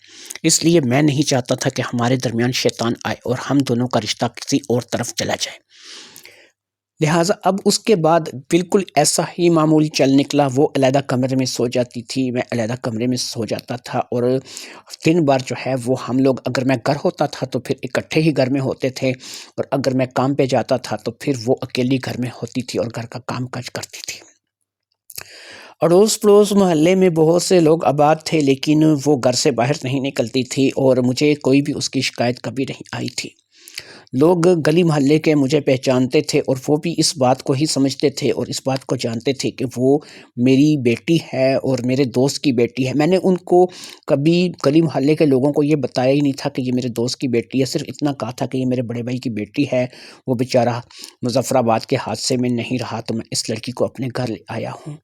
اس لیے میں نہیں چاہتا تھا کہ ہمارے درمیان شیطان آئے اور ہم دونوں کا رشتہ کسی اور طرف چلا جائے۔ لہٰذا اب اس کے بعد بالکل ایسا ہی معمول چل نکلا، وہ علیحدہ کمرے میں سو جاتی تھی، میں علیحدہ کمرے میں سو جاتا تھا، اور دن بار جو ہے وہ ہم لوگ، اگر میں گھر ہوتا تھا تو پھر اکٹھے ہی گھر میں ہوتے تھے، اور اگر میں کام پہ جاتا تھا تو پھر وہ اکیلی گھر میں ہوتی تھی اور گھر کا کام کاج کرتی تھی۔ اڑوس پڑوس محلے میں بہت سے لوگ آباد تھے، لیکن وہ گھر سے باہر نہیں نکلتی تھی اور مجھے کوئی بھی اس کی شکایت کبھی نہیں آئی تھی۔ لوگ گلی محلے کے مجھے پہچانتے تھے اور وہ بھی اس بات کو ہی سمجھتے تھے اور اس بات کو جانتے تھے کہ وہ میری بیٹی ہے اور میرے دوست کی بیٹی ہے۔ میں نے ان کو کبھی گلی محلے کے لوگوں کو یہ بتایا ہی نہیں تھا کہ یہ میرے دوست کی بیٹی ہے، صرف اتنا کہا تھا کہ یہ میرے بڑے بھائی کی بیٹی ہے، وہ بیچارہ مظفر آباد کے حادثے میں نہیں رہا تو میں اس لڑکی کو اپنے گھر لے آیا ہوں۔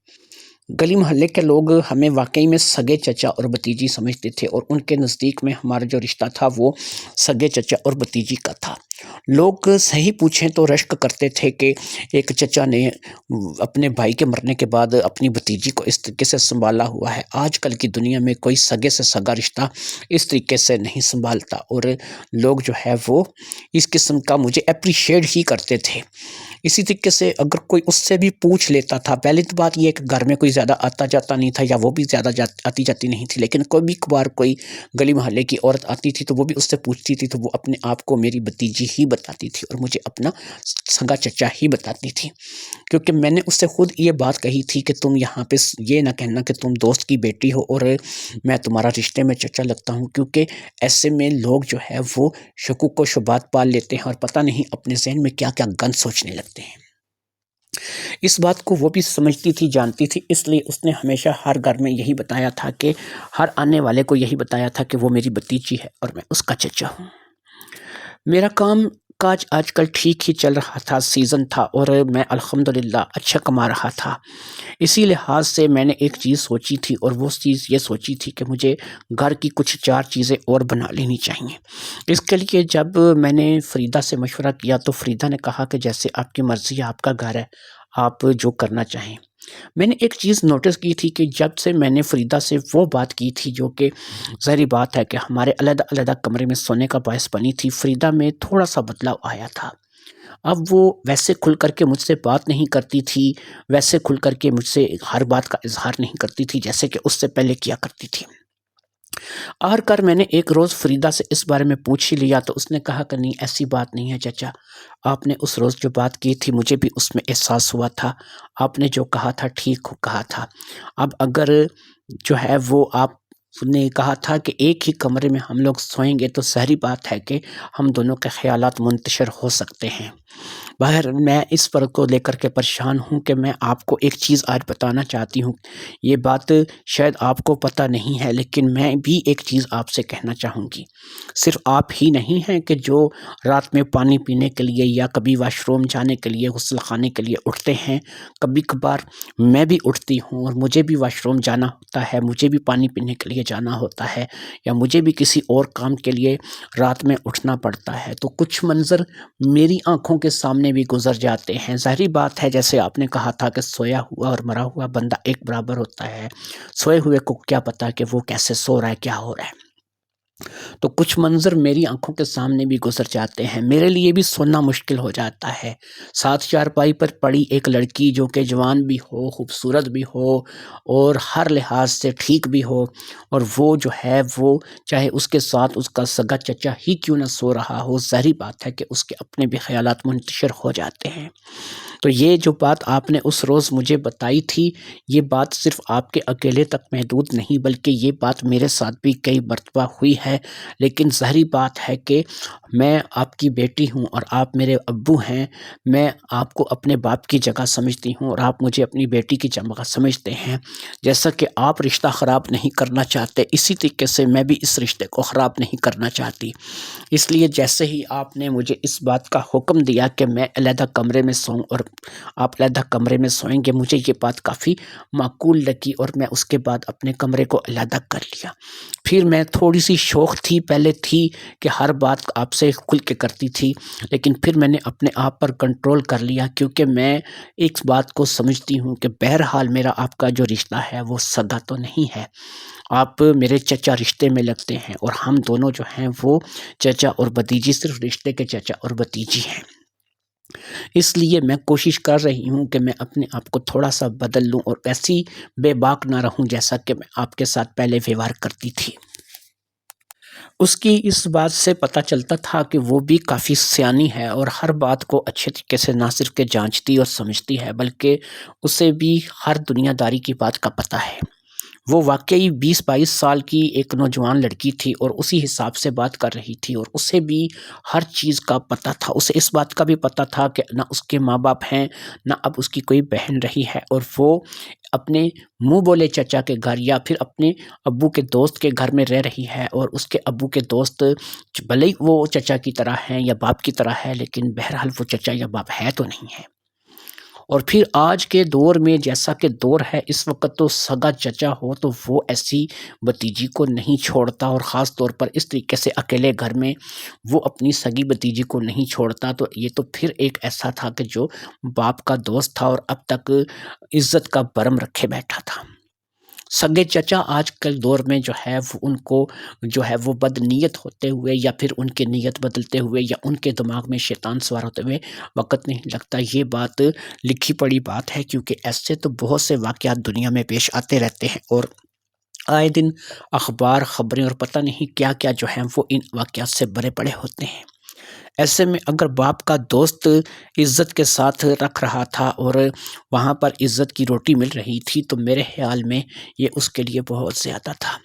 گلی محلے کے لوگ ہمیں واقعی میں سگے چچا اور بھتیجی سمجھتے تھے، اور ان کے نزدیک میں ہمارا جو رشتہ تھا وہ سگے چچا اور بھتیجی کا تھا۔ لوگ صحیح پوچھیں تو رشک کرتے تھے کہ ایک چچا نے اپنے بھائی کے مرنے کے بعد اپنی بھتیجی کو اس طریقے سے سنبھالا ہوا ہے۔ آج کل کی دنیا میں کوئی سگے سے سگا رشتہ اس طریقے سے نہیں سنبھالتا، اور لوگ جو ہے وہ اس قسم کا مجھے اپریشیٹ ہی کرتے تھے۔ اسی طریقے سے اگر کوئی اس سے بھی پوچھ لیتا تھا، پہلی تو بات یہ کہ گھر میں کوئی زیادہ آتا جاتا نہیں تھا، یا وہ بھی زیادہ آتی جاتی نہیں تھی، لیکن کوئی بھی کبھار کوئی گلی محلے کی عورت آتی تھی تو وہ بھی اس سے پوچھتی تھی تو وہ اپنے آپ کو میری بھتیجی ہی بتاتی تھی اور مجھے اپنا سگا چچا ہی بتاتی تھی، کیونکہ میں نے اس سے خود یہ بات کہی تھی کہ تم یہاں پہ یہ نہ کہنا کہ تم دوست کی بیٹی ہو اور میں تمہارا رشتے میں چچا لگتا ہوں، کیونکہ ایسے میں لوگ جو ہے وہ شکوک و شبہات پال لیتے ہیں اور پتہ نہیں اپنے ذہن میں کیا کیا گند سوچنے لگتے ہیں۔ اس بات کو وہ بھی سمجھتی تھی، جانتی تھی، اس لیے اس نے ہمیشہ ہر گھر میں یہی بتایا تھا کہ ہر آنے والے کو یہی بتایا تھا کہ وہ میری بھتیجی ہے اور میں اس کا چچا ہوں۔ میرا کام کاج آج کل ٹھیک ہی چل رہا تھا، سیزن تھا اور میں الحمدللہ اچھا کما رہا تھا۔ اسی لحاظ سے میں نے ایک چیز سوچی تھی، اور وہ چیز یہ سوچی تھی کہ مجھے گھر کی کچھ 4 چیزیں اور بنا لینی چاہیے۔ اس کے لیے جب میں نے فریدہ سے مشورہ کیا تو فریدہ نے کہا کہ جیسے آپ کی مرضی ہے، آپ کا گھر ہے، آپ جو کرنا چاہیں۔ میں نے ایک چیز نوٹس کی تھی کہ جب سے میں نے فریدہ سے وہ بات کی تھی جو کہ ظاہری بات ہے کہ ہمارے علیحدہ علیحدہ کمرے میں سونے کا باعث بنی تھی، فریدہ میں تھوڑا سا بدلاؤ آیا تھا۔ اب وہ ویسے کھل کر کے مجھ سے بات نہیں کرتی تھی، ویسے کھل کر کے مجھ سے ہر بات کا اظہار نہیں کرتی تھی جیسے کہ اس سے پہلے کیا کرتی تھی۔ آخر میں نے ایک روز فریدہ سے اس بارے میں پوچھ ہی لیا تو اس نے کہا کہ نہیں، ایسی بات نہیں ہے چچا، آپ نے اس روز جو بات کی تھی مجھے بھی اس میں احساس ہوا تھا، آپ نے جو کہا تھا ٹھیک کہا تھا۔ اب اگر جو ہے وہ آپ نے کہا تھا کہ ایک ہی کمرے میں ہم لوگ سوئیں گے تو ظاہری بات ہے کہ ہم دونوں کے خیالات منتشر ہو سکتے ہیں۔ باہر میں اس پر کو لے کر کے پریشان ہوں کہ میں آپ کو ایک چیز آج بتانا چاہتی ہوں، یہ بات شاید آپ کو پتہ نہیں ہے لیکن میں بھی ایک چیز آپ سے کہنا چاہوں گی۔ صرف آپ ہی نہیں ہیں کہ جو رات میں پانی پینے کے لیے یا کبھی واش روم جانے کے لیے، غسل خانے کے لیے اٹھتے ہیں، کبھی کبھار میں بھی اٹھتی ہوں اور مجھے بھی واش روم جانا ہوتا ہے، مجھے بھی پانی پینے کے لیے جانا ہوتا ہے، یا مجھے بھی کسی اور کام کے لیے رات میں اٹھنا پڑتا ہے، تو کچھ منظر میری آنکھوں کے سامنے بھی گزر جاتے ہیں۔ ظاہری بات ہے جیسے آپ نے کہا تھا کہ سویا ہوا اور مرا ہوا بندہ ایک برابر ہوتا ہے، سوئے ہوئے کو کیا پتا کہ وہ کیسے سو رہا ہے، کیا ہو رہا ہے، تو کچھ منظر میری آنکھوں کے سامنے بھی گزر جاتے ہیں، میرے لیے بھی سونا مشکل ہو جاتا ہے۔ ساتھ چارپائی پر پڑی ایک لڑکی جو کہ جوان بھی ہو، خوبصورت بھی ہو اور ہر لحاظ سے ٹھیک بھی ہو، اور وہ جو ہے وہ چاہے اس کے ساتھ اس کا سگا چچا ہی کیوں نہ سو رہا ہو، ظاہری بات ہے کہ اس کے اپنے بھی خیالات منتشر ہو جاتے ہیں۔ تو یہ جو بات آپ نے اس روز مجھے بتائی تھی، یہ بات صرف آپ کے اکیلے تک محدود نہیں بلکہ یہ بات میرے ساتھ بھی کئی مرتبہ ہوئی ہے، لیکن ظاہری بات ہے کہ میں آپ کی بیٹی ہوں اور آپ میرے ابو ہیں۔ میں آپ کو اپنے باپ کی جگہ سمجھتی ہوں اور آپ مجھے اپنی بیٹی کی جگہ سمجھتے ہیں۔ جیسا کہ آپ رشتہ خراب نہیں کرنا چاہتے، اسی طریقے سے میں بھی اس رشتے کو خراب نہیں کرنا چاہتی۔ اس لیے جیسے ہی آپ نے مجھے اس بات کا حکم دیا کہ میں علیحدہ کمرے میں سوؤں اور آپ علیحدہ کمرے میں سوئیں گے، مجھے یہ بات کافی معقول لگی اور میں اس کے بعد اپنے کمرے کو علیحدہ کر لیا۔ پھر میں تھوڑی سی شوق تھی، پہلے تھی کہ ہر بات آپ سے کھل کے کرتی تھی، لیکن پھر میں نے اپنے آپ پر کنٹرول کر لیا، کیونکہ میں ایک بات کو سمجھتی ہوں کہ بہرحال میرا آپ کا جو رشتہ ہے وہ سگا تو نہیں ہے، آپ میرے چچا رشتے میں لگتے ہیں اور ہم دونوں جو ہیں وہ چچا اور بھتیجی، صرف رشتے کے چچا اور بھتیجی ہیں۔ اس لیے میں کوشش کر رہی ہوں کہ میں اپنے آپ کو تھوڑا سا بدل لوں اور ایسی بے باک نہ رہوں جیسا کہ میں آپ کے ساتھ پہلے ویوہار کرتی تھی۔ اس کی اس بات سے پتہ چلتا تھا کہ وہ بھی کافی سیانی ہے اور ہر بات کو اچھے طریقے سے نہ صرف کہ جانچتی اور سمجھتی ہے، بلکہ اسے بھی ہر دنیا داری کی بات کا پتہ ہے۔ وہ واقعی 20-22 سال کی ایک نوجوان لڑکی تھی اور اسی حساب سے بات کر رہی تھی، اور اسے بھی ہر چیز کا پتہ تھا۔ اسے اس بات کا بھی پتہ تھا کہ نہ اس کے ماں باپ ہیں، نہ اب اس کی کوئی بہن رہی ہے، اور وہ اپنے منہ بولے چچا کے گھر یا پھر اپنے ابو کے دوست کے گھر میں رہ رہی ہے، اور اس کے ابو کے دوست بھلے ہی وہ چچا کی طرح ہیں یا باپ کی طرح ہے، لیکن بہرحال وہ چچا یا باپ ہے تو نہیں ہے۔ اور پھر آج کے دور میں جیسا کہ دور ہے اس وقت، تو سگا چچا ہو تو وہ ایسی بھتیجی کو نہیں چھوڑتا، اور خاص طور پر اس طریقے سے اکیلے گھر میں وہ اپنی سگی بھتیجی کو نہیں چھوڑتا۔ تو یہ تو پھر ایک ایسا تھا کہ جو باپ کا دوست تھا اور اب تک عزت کا برم رکھے بیٹھا تھا۔ سگے چچا آج کل دور میں جو ہے وہ ان کو جو ہے وہ بد نیت ہوتے ہوئے یا پھر ان کے نیت بدلتے ہوئے یا ان کے دماغ میں شیطان سوار ہوتے ہوئے وقت نہیں لگتا۔ یہ بات لکھی پڑی بات ہے، کیونکہ ایسے تو بہت سے واقعات دنیا میں پیش آتے رہتے ہیں، اور آئے دن اخبار، خبریں اور پتہ نہیں کیا کیا جو ہیں وہ ان واقعات سے بھرے پڑے ہوتے ہیں۔ ایسے میں اگر باپ کا دوست عزت کے ساتھ رکھ رہا تھا اور وہاں پر عزت کی روٹی مل رہی تھی، تو میرے خیال میں یہ اس کے لیے بہت زیادہ تھا۔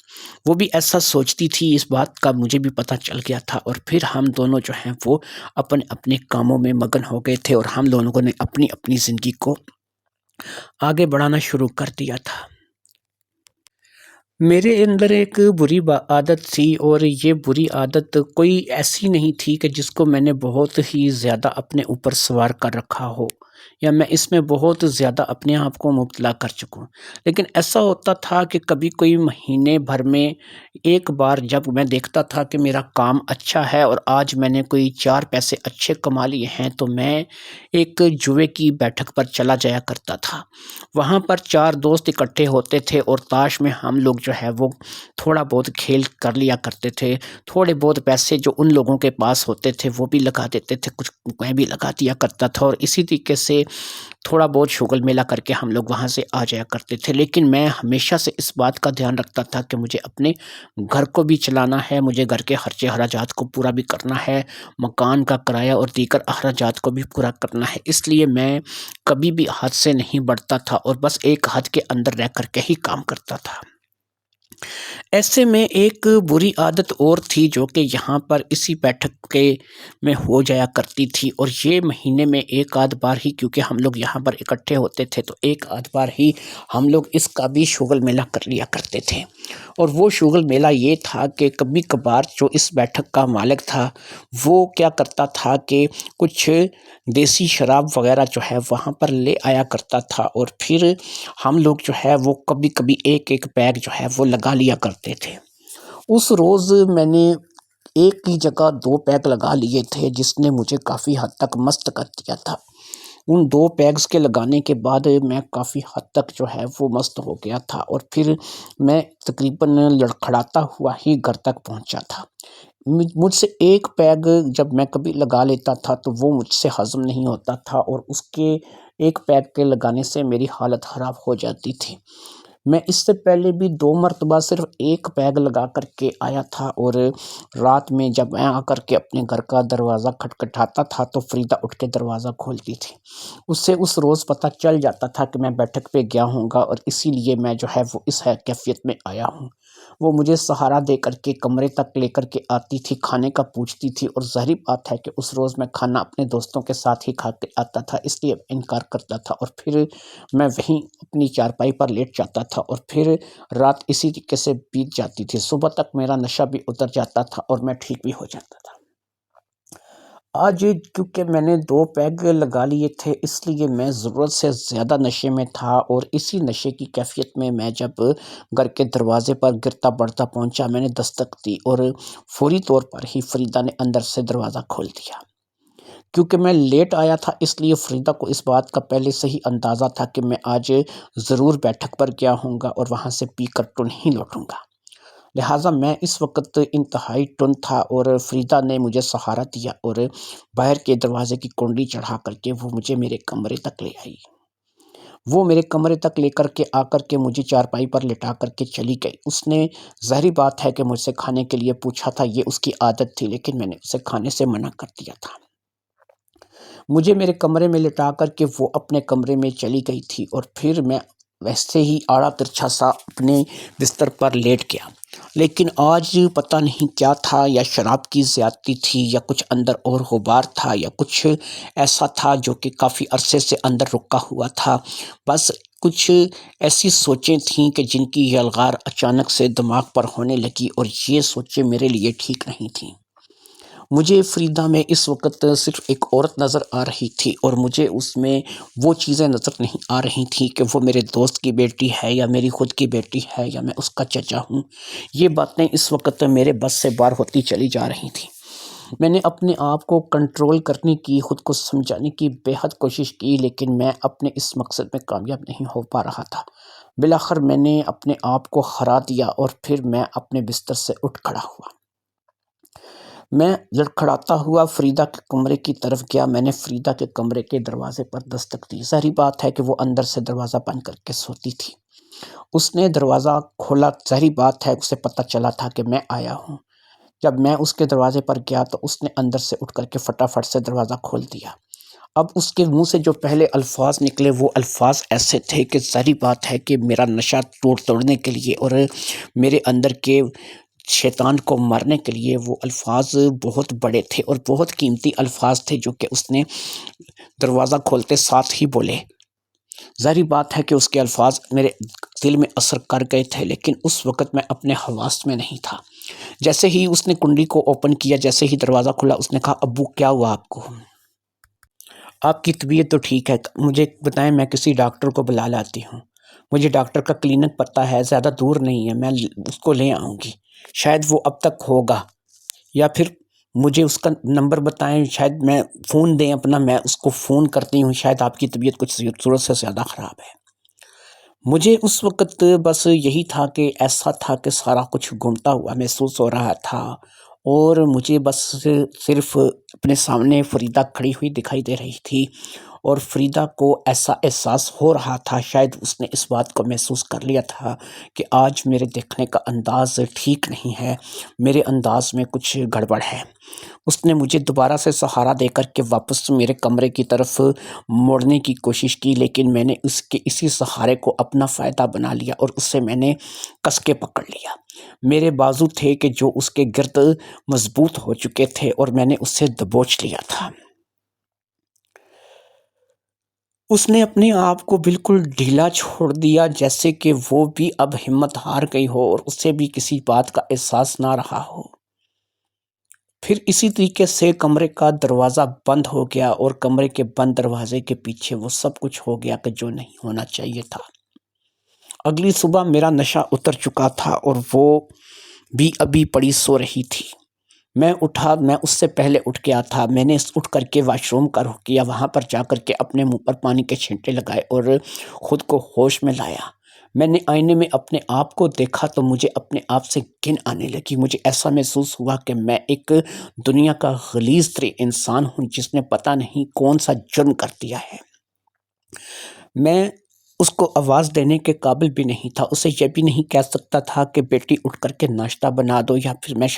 وہ بھی ایسا سوچتی تھی، اس بات کا مجھے بھی پتہ چل گیا تھا، اور پھر ہم دونوں جو ہیں وہ اپنے اپنے کاموں میں مگن ہو گئے تھے، اور ہم دونوں نے اپنی اپنی زندگی کو آگے بڑھانا شروع کر دیا تھا۔ میرے اندر ایک بری عادت تھی، اور یہ بری عادت کوئی ایسی نہیں تھی کہ جس کو میں نے بہت ہی زیادہ اپنے اوپر سوار کر رکھا ہو، یا میں اس میں بہت زیادہ اپنے آپ کو مبتلا کر چکوں، لیکن ایسا ہوتا تھا کہ کبھی کوئی مہینے بھر میں ایک بار جب میں دیکھتا تھا کہ میرا کام اچھا ہے اور آج میں نے کوئی 4 پیسے اچھے کما لیے ہیں، تو میں ایک جوئے کی بیٹھک پر چلا جایا کرتا تھا۔ وہاں پر 4 دوست اکٹھے ہوتے تھے اور تاش میں ہم لوگ جو ہے وہ تھوڑا بہت کھیل کر لیا کرتے تھے۔ تھوڑے بہت پیسے جو ان لوگوں کے پاس ہوتے تھے وہ بھی لگا دیتے تھے، کچھ میں بھی لگا دیا کرتا تھا، اور اسی طریقے سے تھوڑا بہت شغل میلہ کر کے ہم لوگ وہاں سے آ جایا کرتے تھے۔ لیکن میں ہمیشہ سے اس بات کا دھیان رکھتا تھا کہ مجھے اپنے گھر کو بھی چلانا ہے، مجھے گھر کے خرچے اخراجات کو پورا بھی کرنا ہے، مکان کا کرایہ اور دیگر اخراجات کو بھی پورا کرنا ہے۔ اس لیے میں کبھی بھی حد سے نہیں بڑھتا تھا اور بس ایک حد کے اندر رہ کر کے ہی کام کرتا تھا۔ ایسے میں ایک بری عادت اور تھی جو کہ یہاں پر اسی بیٹھک کے میں ہو جایا کرتی تھی، اور یہ مہینے میں ایک آدھ بار ہی، کیونکہ ہم لوگ یہاں پر اکٹھے ہوتے تھے تو ایک آدھ بار ہی ہم لوگ اس کا بھی شغل میلہ کر لیا کرتے تھے۔ اور وہ شغل میلہ یہ تھا کہ کبھی کبھار جو اس بیٹھک کا مالک تھا وہ کیا کرتا تھا کہ کچھ دیسی شراب وغیرہ جو ہے وہاں پر لے آیا کرتا تھا، اور پھر ہم لوگ جو ہے وہ کبھی کبھی ایک ایک پیگ جو ہے وہ لگا لیا کرتے تھے۔ اس روز میں نے ایک کی جگہ 2 پیگ لگا لیے تھے، جس نے مجھے کافی حد تک مست کر دیا تھا۔ ان 2 پیگز کے لگانے کے بعد میں کافی حد تک جو ہے وہ مست ہو گیا تھا، اور پھر میں تقریباً لڑکھڑاتا ہوا ہی گھر تک پہنچا تھا۔ مجھ سے ایک پیگ جب میں کبھی لگا لیتا تھا تو وہ مجھ سے ہضم نہیں ہوتا تھا، اور اس کے ایک پیگ کے لگانے سے میری حالت خراب ہو جاتی تھی۔ میں اس سے پہلے بھی 2 مرتبہ صرف ایک پیگ لگا کر کے آیا تھا، اور رات میں جب میں آ کر کے اپنے گھر کا دروازہ کھٹکھٹاتا تھا تو فریدہ اٹھ کے دروازہ کھولتی تھی۔ اس سے اس روز پتہ چل جاتا تھا کہ میں بیٹھک پہ گیا ہوں گا، اور اسی لیے میں جو ہے وہ اس کیفیت میں آیا ہوں۔ وہ مجھے سہارا دے کر کے کمرے تک لے کر کے آتی تھی، کھانے کا پوچھتی تھی، اور ظاہر بات ہے کہ اس روز میں کھانا اپنے دوستوں کے ساتھ ہی کھا کے آتا تھا، اس لیے انکار کرتا تھا، اور پھر میں وہیں اپنی چارپائی پر لیٹ جاتا تھا، اور پھر رات اسی طریقے سے بیت جاتی تھی۔ صبح تک میرا نشہ بھی اتر جاتا تھا اور میں ٹھیک بھی ہو جاتا تھا۔ آج کیونکہ میں نے 2 پیگ لگا لیے تھے، اس لیے میں ضرورت سے زیادہ نشے میں تھا، اور اسی نشے کی کیفیت میں جب گھر کے دروازے پر گرتا بڑھتا پہنچا، میں نے دستک دی، اور فوری طور پر ہی فریدہ نے اندر سے دروازہ کھول دیا۔ کیونکہ میں لیٹ آیا تھا، اس لیے فریدہ کو اس بات کا پہلے سے ہی اندازہ تھا کہ میں آج ضرور بیٹھک پر گیا ہوں گا اور وہاں سے پی کر ٹن ہی لوٹوں گا۔ لہٰذا میں اس وقت انتہائی ٹن تھا، اور فریدہ نے مجھے سہارا دیا اور باہر کے دروازے کی کنڈی چڑھا کر کے وہ مجھے میرے کمرے تک لے آئی۔ وہ میرے کمرے تک لے کر کے آ کر کے مجھے چارپائی پر لٹا کر کے چلی گئی۔ اس نے ظاہری بات ہے کہ مجھ سے کھانے کے لیے پوچھا تھا، یہ اس کی عادت تھی، لیکن میں نے اسے کھانے سے منع کر دیا تھا۔ مجھے میرے کمرے میں لٹا کر کے وہ اپنے کمرے میں چلی گئی تھی، اور پھر میں ویسے ہی آڑا ترچھا سا اپنے بستر پر لیٹ گیا۔ لیکن آج پتہ نہیں کیا تھا، یا شراب کی زیادتی تھی، یا کچھ اندر اور غبار تھا، یا کچھ ایسا تھا جو کہ کافی عرصے سے اندر رکا ہوا تھا۔ بس کچھ ایسی سوچیں تھیں کہ جن کی یلغار اچانک سے دماغ پر ہونے لگی، اور یہ سوچیں میرے لیے ٹھیک نہیں تھیں۔ مجھے فریدہ میں اس وقت صرف ایک عورت نظر آ رہی تھی، اور مجھے اس میں وہ چیزیں نظر نہیں آ رہی تھیں کہ وہ میرے دوست کی بیٹی ہے، یا میری خود کی بیٹی ہے، یا میں اس کا چچا ہوں۔ یہ باتیں اس وقت میرے بس سے باہر ہوتی چلی جا رہی تھیں۔ میں نے اپنے آپ کو کنٹرول کرنے کی، خود کو سمجھانے کی بے حد کوشش کی، لیکن میں اپنے اس مقصد میں کامیاب نہیں ہو پا رہا تھا۔ بالآخر میں نے اپنے آپ کو ہرا دیا، اور پھر میں اپنے بستر سے اٹھ کھڑا ہوا۔ میں لڑکھڑاتا ہوا فریدہ کے کمرے کی طرف گیا۔ میں نے فریدہ کے کمرے کے دروازے پر دستک دی۔ ظاہری بات ہے کہ وہ اندر سے دروازہ بند کر کے سوتی تھی۔ اس نے دروازہ کھولا، ظاہری بات ہے اسے پتہ چلا تھا کہ میں آیا ہوں۔ جب میں اس کے دروازے پر گیا تو اس نے اندر سے اٹھ کر کے فٹافٹ سے دروازہ کھول دیا۔ اب اس کے منہ سے جو پہلے الفاظ نکلے، وہ الفاظ ایسے تھے کہ ظاہری بات ہے کہ میرا نشہ توڑنے کے لیے اور میرے اندر کے شیطان کو مارنے کے لیے وہ الفاظ بہت بڑے تھے، اور بہت قیمتی الفاظ تھے جو کہ اس نے دروازہ کھولتے ساتھ ہی بولے۔ ظاہری بات ہے کہ اس کے الفاظ میرے دل میں اثر کر گئے تھے، لیکن اس وقت میں اپنے حواس میں نہیں تھا۔ جیسے ہی اس نے کنڈی کو اوپن کیا، جیسے ہی دروازہ کھلا، اس نے کہا، ابو کیا ہوا آپ کو؟ آپ کی طبیعت تو ٹھیک ہے، مجھے بتائیں، میں کسی ڈاکٹر کو بلا لاتی ہوں۔ مجھے ڈاکٹر کا کلینک پتہ ہے، زیادہ دور نہیں ہے، میں اس کو لے آؤں گی، شاید وہ اب تک ہوگا، یا پھر مجھے اس کا نمبر بتائیں، شاید میں فون دیں اپنا، میں اس کو فون کرتی ہوں، شاید آپ کی طبیعت کچھ ضرورت سے زیادہ خراب ہے۔ مجھے اس وقت بس یہی تھا کہ ایسا تھا کہ سارا کچھ گھومتا ہوا محسوس ہو رہا تھا، اور مجھے بس صرف اپنے سامنے فریدہ کھڑی ہوئی دکھائی دے رہی تھی، اور فریدہ کو ایسا احساس ہو رہا تھا، شاید اس نے اس بات کو محسوس کر لیا تھا کہ آج میرے دیکھنے کا انداز ٹھیک نہیں ہے، میرے انداز میں کچھ گڑبڑ ہے۔ اس نے مجھے دوبارہ سے سہارا دے کر کے واپس میرے کمرے کی طرف موڑنے کی کوشش کی، لیکن میں نے اسی سہارے کو اپنا فائدہ بنا لیا، اور اسے میں نے کس کے پکڑ لیا۔ میرے بازو تھے کہ جو اس کے گرد مضبوط ہو چکے تھے، اور میں نے اسے دبوچ لیا تھا۔ اس نے اپنے آپ کو بالکل ڈھیلا چھوڑ دیا، جیسے کہ وہ بھی اب ہمت ہار گئی ہو، اور اسے بھی کسی بات کا احساس نہ رہا ہو۔ پھر اسی طریقے سے کمرے کا دروازہ بند ہو گیا، اور کمرے کے بند دروازے کے پیچھے وہ سب کچھ ہو گیا کہ جو نہیں ہونا چاہیے تھا۔ اگلی صبح میرا نشہ اتر چکا تھا، اور وہ بھی ابھی پڑی سو رہی تھی۔ میں اٹھا، میں اس سے پہلے اٹھ گیا تھا۔ میں نے اٹھ کر کے واش روم کا رخ کیا، وہاں پر جا کر کے اپنے منہ پر پانی کے چھینٹے لگائے اور خود کو ہوش میں لایا۔ میں نے آئینے میں اپنے آپ کو دیکھا تو مجھے اپنے آپ سے گھن آنے لگی۔ مجھے ایسا محسوس ہوا کہ میں ایک دنیا کا غلیظ ترین انسان ہوں، جس نے پتہ نہیں کون سا جرم کر دیا ہے۔ میں اس کو آواز دینے کے قابل بھی نہیں تھا، اسے یہ بھی نہیں کہہ سکتا تھا کہ بیٹی اٹھ کر کے ناشتہ بنا دو یا پھر میں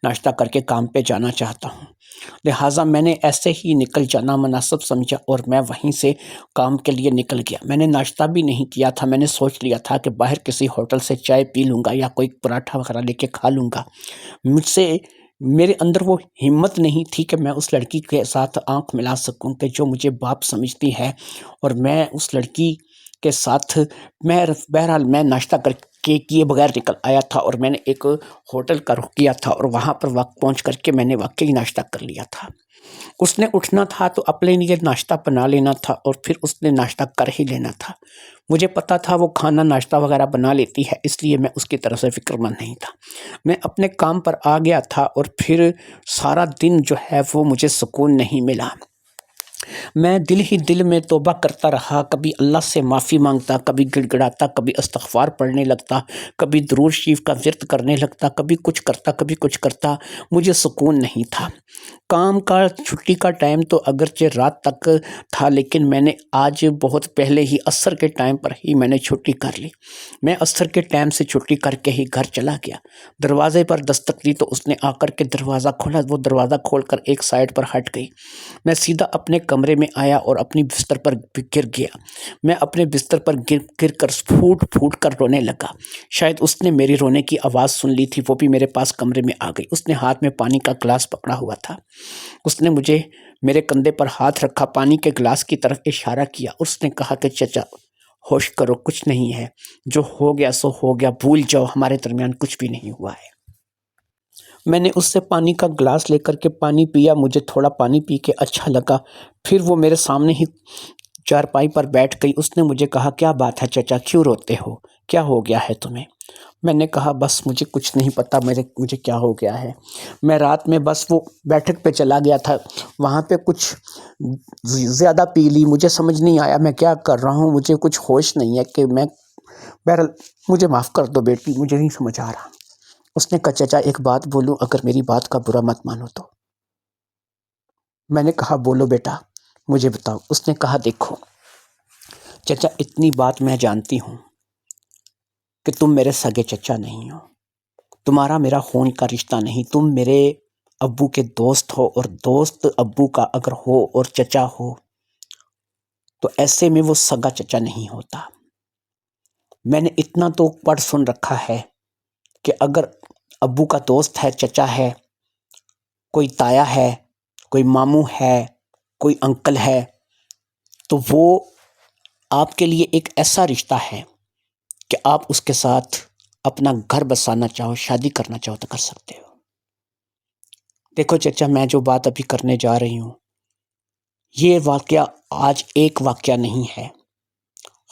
ناشتہ کر کے کام پہ جانا چاہتا ہوں۔ لہٰذا میں نے ایسے ہی نکل جانا مناسب سمجھا اور میں وہیں سے کام کے لیے نکل گیا۔ میں نے ناشتہ بھی نہیں کیا تھا، میں نے سوچ لیا تھا کہ باہر کسی ہوٹل سے چائے پی لوں گا یا کوئی پراٹھا وغیرہ لے کے کھا لوں گا۔ میرے اندر وہ ہمت نہیں تھی کہ میں اس لڑکی کے ساتھ آنکھ ملا سکوں کہ جو مجھے باپ سمجھتی ہے، اور میں اس لڑکی کے ساتھ بہرحال میں ناشتہ کر کے کیے بغیر نکل آیا تھا، اور میں نے ایک ہوٹل کا رخ کیا تھا اور وہاں پر وقت پہنچ کر کے میں نے واقعی ناشتہ کر لیا تھا۔ اس نے اٹھنا تھا تو اپنے لیے ناشتہ بنا لینا تھا اور پھر اس نے ناشتہ کر ہی لینا تھا۔ مجھے پتا تھا وہ کھانا ناشتہ وغیرہ بنا لیتی ہے، اس لیے میں اس کی طرف سے فکر مند نہیں تھا۔ میں اپنے کام پر آ گیا تھا اور پھر سارا دن جو ہے وہ مجھے سکون نہیں ملا۔ میں دل ہی دل میں توبہ کرتا رہا، کبھی اللہ سے معافی مانگتا، کبھی گڑ گڑاتا، کبھی استغفار پڑھنے لگتا، کبھی درود شریف کا ورد کرنے لگتا، کبھی کچھ کرتا، مجھے سکون نہیں تھا۔ کام کا چھٹی کا ٹائم تو اگرچہ رات تک تھا، لیکن میں نے آج بہت پہلے ہی عصر کے ٹائم پر ہی میں نے چھٹی کر لی۔ میں عصر کے ٹائم سے چھٹی کر کے ہی گھر چلا گیا۔ دروازے پر دستک دی تو اس نے آ کر کے دروازہ کھولا، وہ دروازہ کھول کر ایک سائڈ پر ہٹ گئی۔ میں سیدھا اپنے کمرے میں آیا اور اپنی بستر پر گر گیا۔ میں اپنے بستر پر گر کر پھوٹ کر رونے لگا۔ شاید اس نے میری رونے کی آواز سن لی تھی، وہ بھی میرے پاس کمرے میں آ گئی۔ اس نے ہاتھ میں پانی کا گلاس پکڑا ہوا تھا۔ اس نے میرے کندھے پر ہاتھ رکھا، پانی کے گلاس کی طرف اشارہ کیا، اور اس نے کہا کہ چچا ہوش کرو، کچھ نہیں ہے، جو ہو گیا سو ہو گیا، بھول جاؤ، ہمارے درمیان کچھ بھی نہیں ہوا ہے۔ میں نے اس سے پانی کا گلاس لے کر کے پانی پیا، مجھے تھوڑا پانی پی کے اچھا لگا۔ پھر وہ میرے سامنے ہی چارپائی پر بیٹھ گئی۔ اس نے مجھے کہا کیا بات ہے چچا، کیوں روتے ہو، کیا ہو گیا ہے تمہیں؟ میں نے کہا بس مجھے کچھ نہیں پتا مجھے کیا ہو گیا ہے۔ میں رات میں بس وہ بیٹھک پہ چلا گیا تھا، وہاں پہ کچھ زیادہ پی لی، مجھے سمجھ نہیں آیا میں کیا کر رہا ہوں، مجھے کچھ ہوش نہیں ہے کہ بہرحال مجھے معاف کر دو بیٹی، مجھے نہیں سمجھ آ رہا۔ اس نے کہا چچا ایک بات بولوں، اگر میری بات کا برا مت مانو تو۔ میں نے کہا بولو بیٹا، مجھے بتاؤ۔ اس نے کہا دیکھو چچا، اتنی بات میں جانتی ہوں کہ تم میرے سگے چچا نہیں ہو، تمہارا میرا خون کا رشتہ نہیں، تم میرے ابو کے دوست ہو، اور دوست ابو کا اگر ہو اور چچا ہو تو ایسے میں وہ سگا چچا نہیں ہوتا۔ میں نے اتنا تو پڑھ سن رکھا ہے کہ اگر ابو کا دوست ہے، چچا ہے، کوئی تایا ہے، کوئی ماموں ہے، کوئی انکل ہے، تو وہ آپ کے لیے ایک ایسا رشتہ ہے کہ آپ اس کے ساتھ اپنا گھر بسانا چاہو، شادی کرنا چاہو تو کر سکتے ہو۔ دیکھو چچا، میں جو بات ابھی کرنے جا رہی ہوں، یہ واقعہ آج ایک واقعہ نہیں ہے،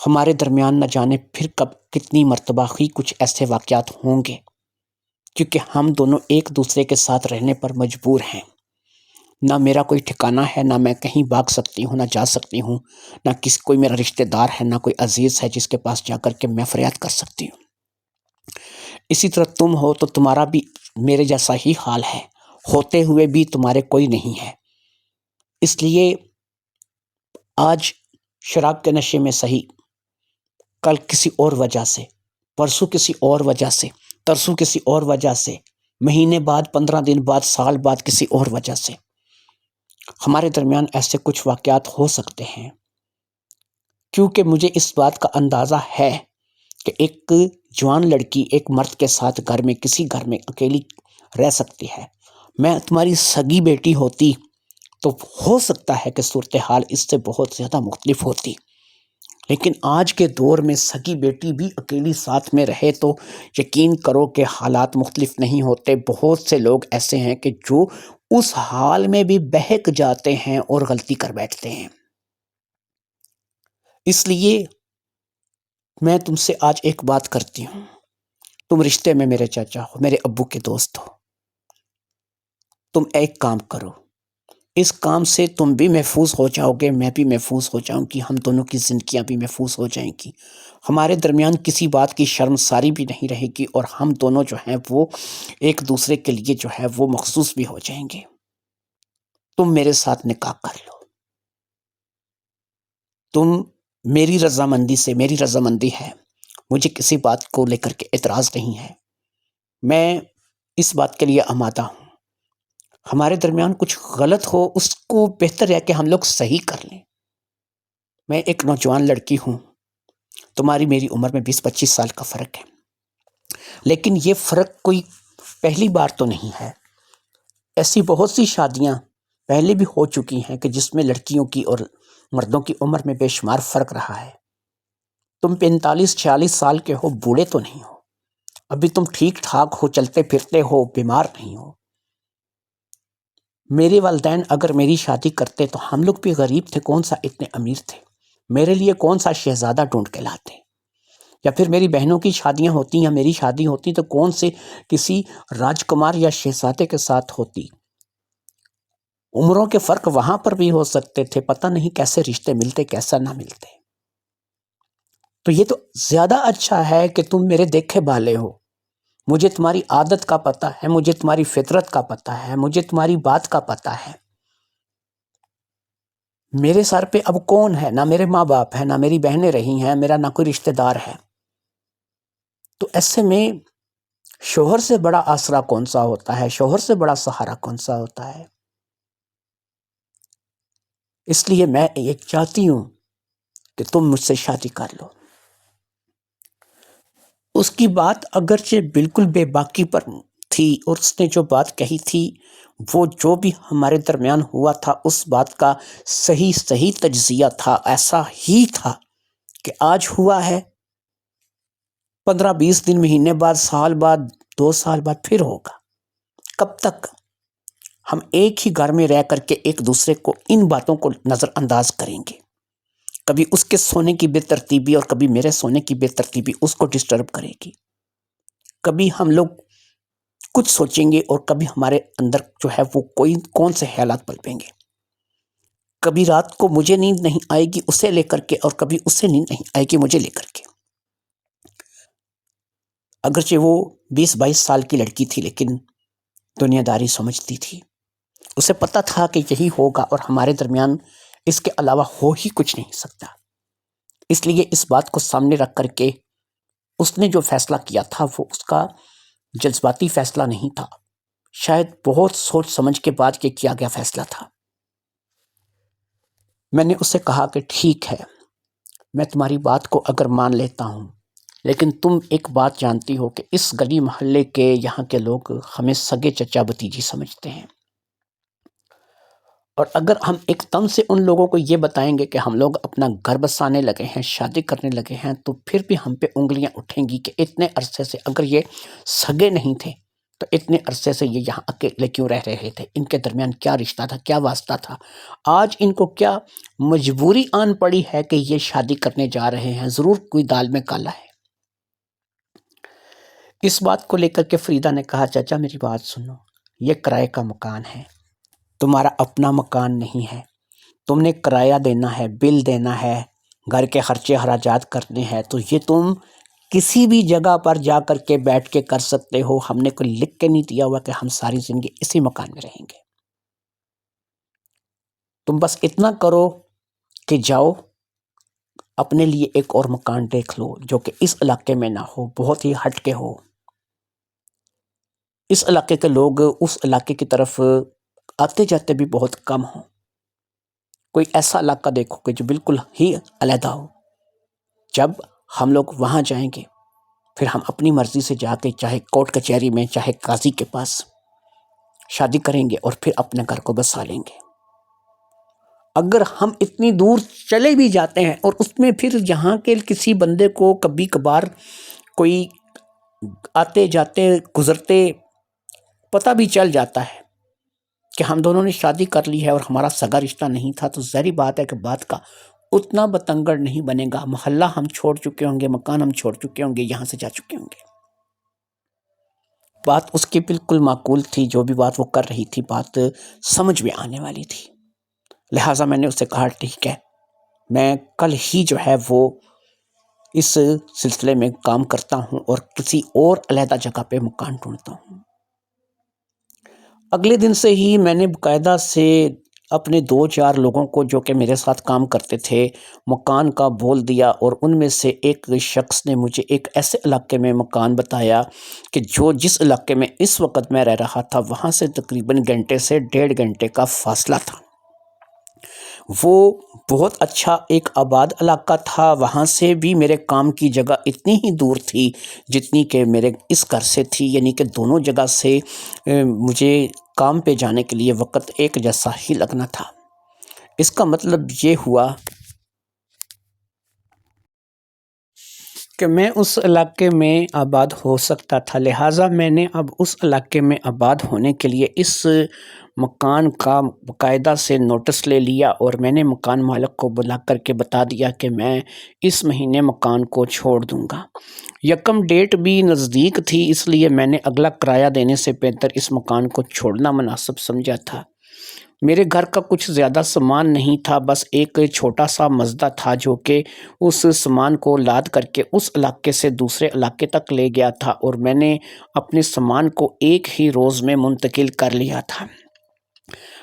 ہمارے درمیان نہ جانے پھر کب کتنی مرتبہ ہی کچھ ایسے واقعات ہوں گے، کیونکہ ہم دونوں ایک دوسرے کے ساتھ رہنے پر مجبور ہیں۔ نہ میرا کوئی ٹھکانہ ہے، نہ میں کہیں بھاگ سکتی ہوں، نہ جا سکتی ہوں، نہ کوئی میرا رشتہ دار ہے، نہ کوئی عزیز ہے جس کے پاس جا کر کے میں فریاد کر سکتی ہوں۔ اسی طرح تم ہو تو تمہارا بھی میرے جیسا ہی حال ہے، ہوتے ہوئے بھی تمہارے کوئی نہیں ہے۔ اس لیے آج شراب کے نشے میں صحیح، کل کسی اور وجہ سے، پرسوں کسی اور وجہ سے، ترسوں کسی اور وجہ سے، مہینے بعد، 15 دن بعد، سال بعد کسی اور وجہ سے ہمارے درمیان ایسے کچھ واقعات ہو سکتے ہیں۔ کیونکہ مجھے اس بات کا اندازہ ہے کہ ایک جوان لڑکی ایک مرد کے ساتھ کسی گھر میں اکیلی رہ سکتی ہے۔ میں تمہاری سگی بیٹی ہوتی تو ہو سکتا ہے کہ صورتحال اس سے بہت زیادہ مختلف ہوتی، لیکن آج کے دور میں سگی بیٹی بھی اکیلی ساتھ میں رہے تو یقین کرو کہ حالات مختلف نہیں ہوتے۔ بہت سے لوگ ایسے ہیں کہ جو اس حال میں بھی بہک جاتے ہیں اور غلطی کر بیٹھتے ہیں۔ اس لیے میں تم سے آج ایک بات کرتی ہوں، تم رشتے میں میرے چچا ہو، میرے ابو کے دوست ہو، تم ایک کام کرو، اس کام سے تم بھی محفوظ ہو جاؤ گے، میں بھی محفوظ ہو جاؤں گی، ہم دونوں کی زندگیاں بھی محفوظ ہو جائیں گی، ہمارے درمیان کسی بات کی شرمساری بھی نہیں رہے گی، اور ہم دونوں جو ہیں وہ ایک دوسرے کے لیے جو ہے وہ مخصوص بھی ہو جائیں گے۔ تم میرے ساتھ نکاح کر لو، تم میری رضامندی ہے، مجھے کسی بات کو لے کر کے اعتراض نہیں ہے، میں اس بات کے لیے آمادہ ہوں۔ ہمارے درمیان کچھ غلط ہو اس کو بہتر ہے کہ ہم لوگ صحیح کر لیں۔ میں ایک نوجوان لڑکی ہوں، تمہاری میری عمر میں 20-25 سال کا فرق ہے، لیکن یہ فرق کوئی پہلی بار تو نہیں ہے۔ ایسی بہت سی شادیاں پہلے بھی ہو چکی ہیں کہ جس میں لڑکیوں کی اور مردوں کی عمر میں بے شمار فرق رہا ہے۔ تم 45-46 سال کے ہو، بوڑھے تو نہیں ہو، ابھی تم ٹھیک ٹھاک ہو، چلتے پھرتے ہو، بیمار نہیں ہو۔ میرے والدین اگر میری شادی کرتے تو ہم لوگ بھی غریب تھے، کون سا اتنے امیر تھے، میرے لیے کون سا شہزادہ ڈھونڈ کے لاتے، یا پھر میری بہنوں کی شادیاں ہوتی یا میری شادی ہوتی تو کون سے کسی راجکمار یا شہزادے کے ساتھ ہوتی۔ عمروں کے فرق وہاں پر بھی ہو سکتے تھے، پتہ نہیں کیسے رشتے ملتے کیسا نہ ملتے۔ تو یہ تو زیادہ اچھا ہے کہ تم میرے دیکھے بالے ہو، مجھے تمہاری عادت کا پتہ ہے، مجھے تمہاری فطرت کا پتہ ہے، مجھے تمہاری بات کا پتہ ہے۔ میرے سر پہ اب کون ہے؟ نہ میرے ماں باپ ہیں، نہ میری بہنیں رہی ہیں، میرا نہ کوئی رشتہ دار ہے۔ تو ایسے میں شوہر سے بڑا آسرا کون سا ہوتا ہے، شوہر سے بڑا سہارا کون سا ہوتا ہے؟ اس لیے میں یہ چاہتی ہوں کہ تم مجھ سے شادی کر لو۔ اس کی بات اگرچہ بالکل بے باکی پر تھی، اور اس نے جو بات کہی تھی وہ جو بھی ہمارے درمیان ہوا تھا اس بات کا صحیح تجزیہ تھا، ایسا ہی تھا کہ آج ہوا ہے، 15-20 دن، مہینے بعد، سال بعد، 2 سال بعد پھر ہوگا۔ کب تک ہم ایک ہی گھر میں رہ کر کے ایک دوسرے کو ان باتوں کو نظر انداز کریں گے؟ کبھی اس کے سونے کی بے ترتیبی اور کبھی میرے سونے کی بے ترتیبی اس کو ڈسٹرب کرے گی۔ کبھی ہم لوگ کچھ سوچیں گے اور کبھی ہمارے اندر جو ہے وہ کون سے خیالات پلپیں گے۔ کبھی رات کو مجھے نیند نہیں آئے گی اسے لے کر کے، اور کبھی اسے نیند نہیں آئے گی مجھے لے کر کے۔ اگرچہ وہ 20-22 سال کی لڑکی تھی لیکن دنیا داری سمجھتی تھی، اسے پتہ تھا کہ یہی ہوگا اور ہمارے درمیان اس کے علاوہ ہو ہی کچھ نہیں سکتا۔ اس لیے اس بات کو سامنے رکھ کر کے اس نے جو فیصلہ کیا تھا وہ اس کا جذباتی فیصلہ نہیں تھا، شاید بہت سوچ سمجھ کے بعد یہ کیا گیا فیصلہ تھا۔ میں نے اسے کہا کہ ٹھیک ہے، میں تمہاری بات کو اگر مان لیتا ہوں، لیکن تم ایک بات جانتی ہو کہ اس گلی محلے کے یہاں کے لوگ ہمیں سگے چچا بھتیجی سمجھتے ہیں، اور اگر ہم ایک دم سے ان لوگوں کو یہ بتائیں گے کہ ہم لوگ اپنا گھر بسانے لگے ہیں، شادی کرنے لگے ہیں، تو پھر بھی ہم پہ انگلیاں اٹھیں گی کہ اتنے عرصے سے اگر یہ سگے نہیں تھے تو اتنے عرصے سے یہ یہاں اکیلے کیوں رہ رہے تھے، ان کے درمیان کیا رشتہ تھا، کیا واسطہ تھا، آج ان کو کیا مجبوری آن پڑی ہے کہ یہ شادی کرنے جا رہے ہیں، ضرور کوئی دال میں کالا ہے۔ اس بات کو لے کر کے فریدہ نے کہا چچا میری بات سنو، یہ کرائے کا مکان ہے، تمہارا اپنا مکان نہیں ہے، تم نے کرایہ دینا ہے، بل دینا ہے، گھر کے خرچے اخراجات کرنے ہیں، تو یہ تم کسی بھی جگہ پر جا کر کے بیٹھ کے کر سکتے ہو، ہم نے کوئی لکھ کے نہیں دیا ہوا کہ ہم ساری زندگی اسی مکان میں رہیں گے۔ تم بس اتنا کرو کہ جاؤ اپنے لیے ایک اور مکان دیکھ لو جو کہ اس علاقے میں نہ ہو، بہت ہی ہٹ کے ہو، اس علاقے کے لوگ اس علاقے کی طرف آتے جاتے بھی بہت کم ہوں، کوئی ایسا علاقہ دیکھو کہ جو بالکل ہی علیحدہ ہو۔ جب ہم لوگ وہاں جائیں گے پھر ہم اپنی مرضی سے جا کے چاہے کورٹ کچہری میں چاہے قاضی کے پاس شادی کریں گے اور پھر اپنے گھر کو بسا لیں گے۔ اگر ہم اتنی دور چلے بھی جاتے ہیں اور اس میں پھر یہاں کے کسی بندے کو کبھی کبھار کوئی آتے جاتے گزرتے پتہ بھی چل جاتا ہے کہ ہم دونوں نے شادی کر لی ہے اور ہمارا سگا رشتہ نہیں تھا، تو ظاہری بات ہے کہ بات کا اتنا بتنگڑ نہیں بنے گا، محلہ ہم چھوڑ چکے ہوں گے، مکان ہم چھوڑ چکے ہوں گے، یہاں سے جا چکے ہوں گے۔ بات اس کی بالکل معقول تھی، جو بھی بات وہ کر رہی تھی بات سمجھ میں آنے والی تھی، لہٰذا میں نے اسے کہا ٹھیک ہے، میں کل ہی جو ہے وہ اس سلسلے میں کام کرتا ہوں اور کسی اور علیحدہ جگہ پہ مکان ڈھونڈتا ہوں۔ اگلے دن سے ہی میں نے باقاعدہ سے اپنے 2-4 لوگوں کو جو کہ میرے ساتھ کام کرتے تھے مکان کا بول دیا، اور ان میں سے ایک شخص نے مجھے ایک ایسے علاقے میں مکان بتایا کہ جس علاقے میں اس وقت میں رہ رہا تھا وہاں سے تقریباً گھنٹے سے 1.5 گھنٹے کا فاصلہ تھا۔ وہ بہت اچھا ایک آباد علاقہ تھا، وہاں سے بھی میرے کام کی جگہ اتنی ہی دور تھی جتنی کہ میرے اس گھر سے تھی، یعنی کہ دونوں جگہ سے مجھے کام پہ جانے کے لیے وقت ایک جیسا ہی لگنا تھا۔ اس کا مطلب یہ ہوا کہ میں اس علاقے میں آباد ہو سکتا تھا، لہٰذا میں نے اب اس علاقے میں آباد ہونے کے لیے اس مکان کا باقاعدہ سے نوٹس لے لیا، اور میں نے مکان مالک کو بلا کر کے بتا دیا کہ میں اس مہینے مکان کو چھوڑ دوں گا۔ یکم ڈیٹ بھی نزدیک تھی، اس لیے میں نے اگلا کرایہ دینے سے بہتر اس مکان کو چھوڑنا مناسب سمجھا تھا۔ میرے گھر کا کچھ زیادہ سامان نہیں تھا، بس ایک چھوٹا سا مزدہ تھا جو کہ اس سامان کو لاد کر کے اس علاقے سے دوسرے علاقے تک لے گیا تھا، اور میں نے اپنے سامان کو ایک ہی روز میں منتقل کر لیا تھا۔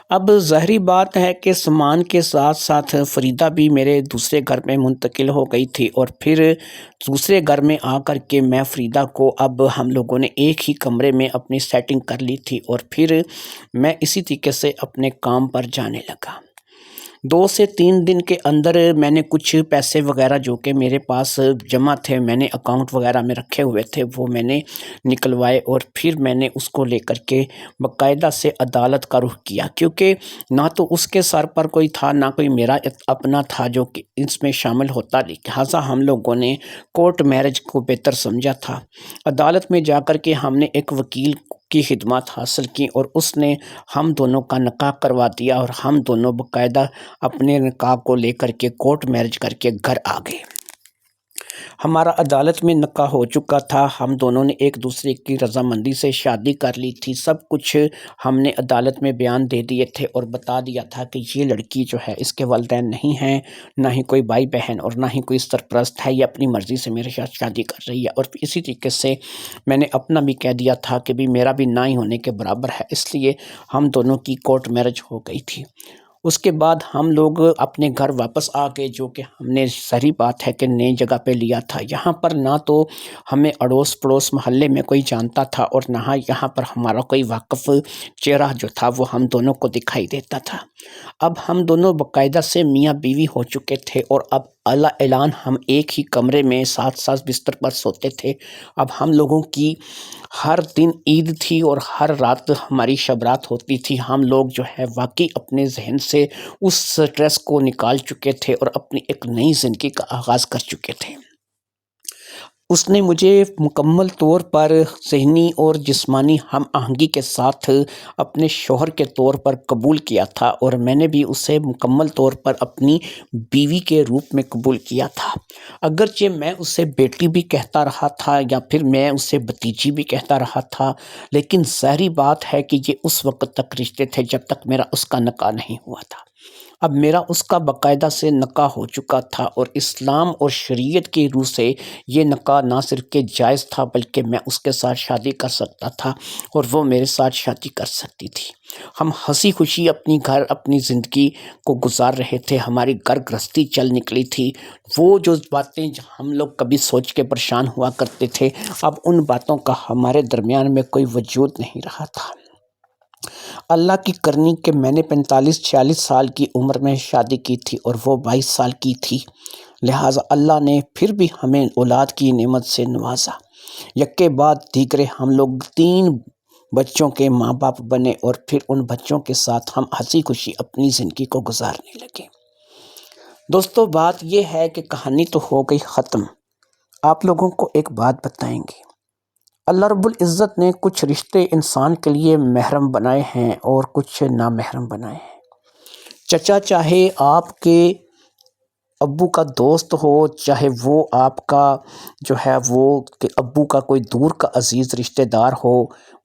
اب ظاہری بات ہے کہ سامان کے ساتھ ساتھ فریدہ بھی میرے دوسرے گھر میں منتقل ہو گئی تھی، اور پھر دوسرے گھر میں آ کر کے میں فریدہ کو اب ہم لوگوں نے ایک ہی کمرے میں اپنی سیٹنگ کر لی تھی، اور پھر میں اسی طریقے سے اپنے کام پر جانے لگا۔ 2 سے 3 دن کے اندر میں نے کچھ پیسے وغیرہ جو کہ میرے پاس جمع تھے، میں نے اکاؤنٹ وغیرہ میں رکھے ہوئے تھے، وہ میں نے نکلوائے، اور پھر میں نے اس کو لے کر کے باقاعدہ سے عدالت کا رخ کیا، کیونکہ نہ تو اس کے سر پر کوئی تھا، نہ کوئی میرا اپنا تھا جو کہ اس میں شامل ہوتا، لہٰذا ہم لوگوں نے کورٹ میرج کو بہتر سمجھا تھا۔ عدالت میں جا کر کے ہم نے ایک وکیل کی خدمات حاصل کی، اور اس نے ہم دونوں کا نکاح کروا دیا، اور ہم دونوں باقاعدہ اپنے نکاح کو لے کر کے کورٹ میرج کر کے گھر آ گئے۔ ہمارا عدالت میں نکاح ہو چکا تھا، ہم دونوں نے ایک دوسرے کی رضامندی سے شادی کر لی تھی، سب کچھ ہم نے عدالت میں بیان دے دیے تھے، اور بتا دیا تھا کہ یہ لڑکی جو ہے اس کے والدین نہیں ہیں، نہ ہی کوئی بھائی بہن، اور نہ ہی کوئی سرپرست ہے، یہ اپنی مرضی سے میرے ساتھ شادی کر رہی ہے، اور اسی طریقے سے میں نے اپنا بھی کہہ دیا تھا کہ بھی میرا بھی نہ ہی ہونے کے برابر ہے، اس لیے ہم دونوں کی کورٹ میرج ہو گئی تھی۔ اس کے بعد ہم لوگ اپنے گھر واپس آ گئے، جو کہ ہم نے صحیح بات ہے کہ نئی جگہ پہ لیا تھا۔ یہاں پر نہ تو ہمیں اڑوس پڑوس محلے میں کوئی جانتا تھا، اور نہ یہاں پر ہمارا کوئی واقف چہرہ جو تھا وہ ہم دونوں کو دکھائی دیتا تھا۔ اب ہم دونوں باقاعدہ سے میاں بیوی ہو چکے تھے، اور اب اعلان ہم ایک ہی کمرے میں ساتھ ساتھ بستر پر سوتے تھے۔ اب ہم لوگوں کی ہر دن عید تھی، اور ہر رات ہماری شب رات ہوتی تھی۔ ہم لوگ جو ہے واقعی اپنے ذہن سے اس سٹریس کو نکال چکے تھے، اور اپنی ایک نئی زندگی کا آغاز کر چکے تھے۔ اس نے مجھے مکمل طور پر ذہنی اور جسمانی ہم آہنگی کے ساتھ اپنے شوہر کے طور پر قبول کیا تھا، اور میں نے بھی اسے مکمل طور پر اپنی بیوی کے روپ میں قبول کیا تھا۔ اگرچہ میں اسے بیٹی بھی کہتا رہا تھا، یا پھر میں اسے بھتیجی بھی کہتا رہا تھا، لیکن ظاہری بات ہے کہ یہ اس وقت تک رشتے تھے جب تک میرا اس کا نکاح نہیں ہوا تھا۔ اب میرا اس کا باقاعدہ سے نکاح ہو چکا تھا، اور اسلام اور شریعت کی روح سے یہ نکاح نہ صرف کہ جائز تھا، بلکہ میں اس کے ساتھ شادی کر سکتا تھا، اور وہ میرے ساتھ شادی کر سکتی تھی۔ ہم ہنسی خوشی اپنی زندگی کو گزار رہے تھے، ہماری گھر گرہستی چل نکلی تھی۔ وہ جو باتیں ہم لوگ کبھی سوچ کے پریشان ہوا کرتے تھے، اب ان باتوں کا ہمارے درمیان میں کوئی وجود نہیں رہا تھا۔ اللہ کی کرنی کہ میں نے 45-46 سال کی عمر میں شادی کی تھی، اور وہ 22 سال کی تھی، لہٰذا اللہ نے پھر بھی ہمیں اولاد کی نعمت سے نوازا۔ یکے بعد دیگرے ہم لوگ 3 بچوں کے ماں باپ بنے، اور پھر ان بچوں کے ساتھ ہم ہنسی خوشی اپنی زندگی کو گزارنے لگے۔ دوستو، بات یہ ہے کہ کہانی تو ہو گئی ختم، آپ لوگوں کو ایک بات بتائیں گے۔ اللہ رب العزت نے کچھ رشتے انسان کے لیے محرم بنائے ہیں، اور کچھ نامحرم بنائے ہیں۔ چچا چاہے آپ کے ابو کا دوست ہو، چاہے وہ آپ کا جو ہے وہ کہ ابو کا کوئی دور کا عزیز رشتہ دار ہو،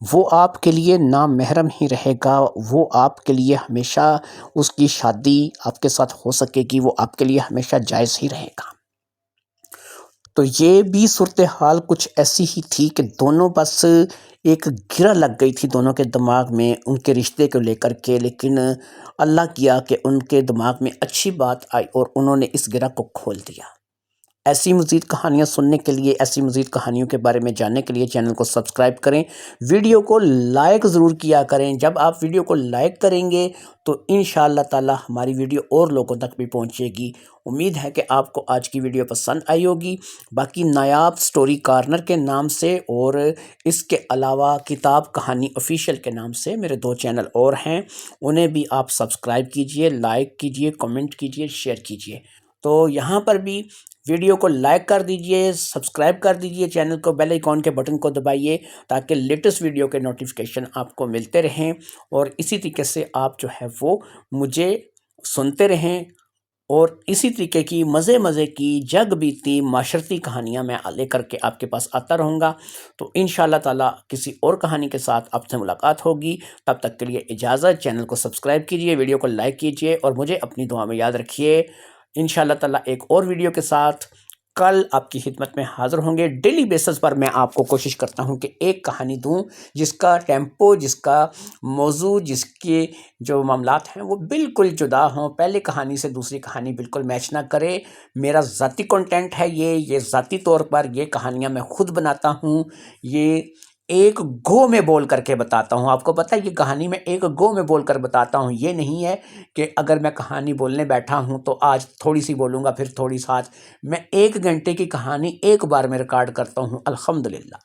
وہ آپ کے لیے نامحرم ہی رہے گا۔ وہ آپ کے لیے ہمیشہ اس کی شادی آپ کے ساتھ ہو سکے گی، وہ آپ کے لیے ہمیشہ جائز ہی رہے گا۔ تو یہ بھی صورتحال کچھ ایسی ہی تھی کہ دونوں بس ایک گرہ لگ گئی تھی دونوں کے دماغ میں ان کے رشتے کو لے کر کے، لیکن اللہ کیا کہ ان کے دماغ میں اچھی بات آئی اور انہوں نے اس گرہ کو کھول دیا۔ ایسی مزید کہانیاں سننے کے لیے، ایسی مزید کہانیوں کے بارے میں جاننے کے لیے چینل کو سبسکرائب کریں، ویڈیو کو لائک ضرور کیا کریں۔ جب آپ ویڈیو کو لائک کریں گے تو انشاءاللہ تعالی ہماری ویڈیو اور لوگوں تک بھی پہنچے گی۔ امید ہے کہ آپ کو آج کی ویڈیو پسند آئی ہوگی۔ باقی نایاب سٹوری کارنر کے نام سے اور اس کے علاوہ کتاب کہانی آفیشیل کے نام سے میرے 2 چینل اور ہیں، انہیں بھی آپ سبسکرائب کیجئے، لائک کیجئے، کمنٹ کیجئے، شیئر کیجئے۔ تو یہاں پر بھی ویڈیو کو لائک کر دیجئے، سبسکرائب کر دیجئے، چینل کو بیل آئیکن کے بٹن کو دبائیے تاکہ لیٹسٹ ویڈیو کے نوٹیفیکیشن آپ کو ملتے رہیں، اور اسی طریقے سے آپ جو ہے وہ مجھے سنتے رہیں، اور اسی طریقے کی مزے کی جگ بیتی معاشرتی کہانیاں میں لے کر کے آپ کے پاس آتا رہوں گا۔ تو انشاءاللہ تعالی کسی اور کہانی کے ساتھ آپ سے ملاقات ہوگی۔ تب تک کے لیے اجازت، چینل کو سبسکرائب کیجئے، ویڈیو کو لائک کیجئے اور مجھے اپنی دعا میں یاد رکھیے۔ انشاءاللہ تعالی ایک اور ویڈیو کے ساتھ کل آپ کی خدمت میں حاضر ہوں گے۔ ڈیلی بیسس پر میں آپ کو کوشش کرتا ہوں کہ ایک کہانی دوں جس کا ٹیمپو، جس کا موضوع، جس کے جو معاملات ہیں وہ بالکل جدا ہوں، پہلے کہانی سے دوسری کہانی بالکل میچ نہ کرے۔ میرا ذاتی کنٹینٹ ہے یہ ذاتی طور پر یہ کہانیاں میں خود بناتا ہوں، یہ ایک گو میں بول کر کے بتاتا ہوں۔ آپ کو پتہ ہے یہ کہانی میں ایک گو میں بول کر بتاتا ہوں، یہ نہیں ہے کہ اگر میں کہانی بولنے بیٹھا ہوں تو آج تھوڑی سی بولوں گا پھر تھوڑی ساتھ، میں 1 گھنٹے کی کہانی ایک بار میں ریکارڈ کرتا ہوں الحمدللہ۔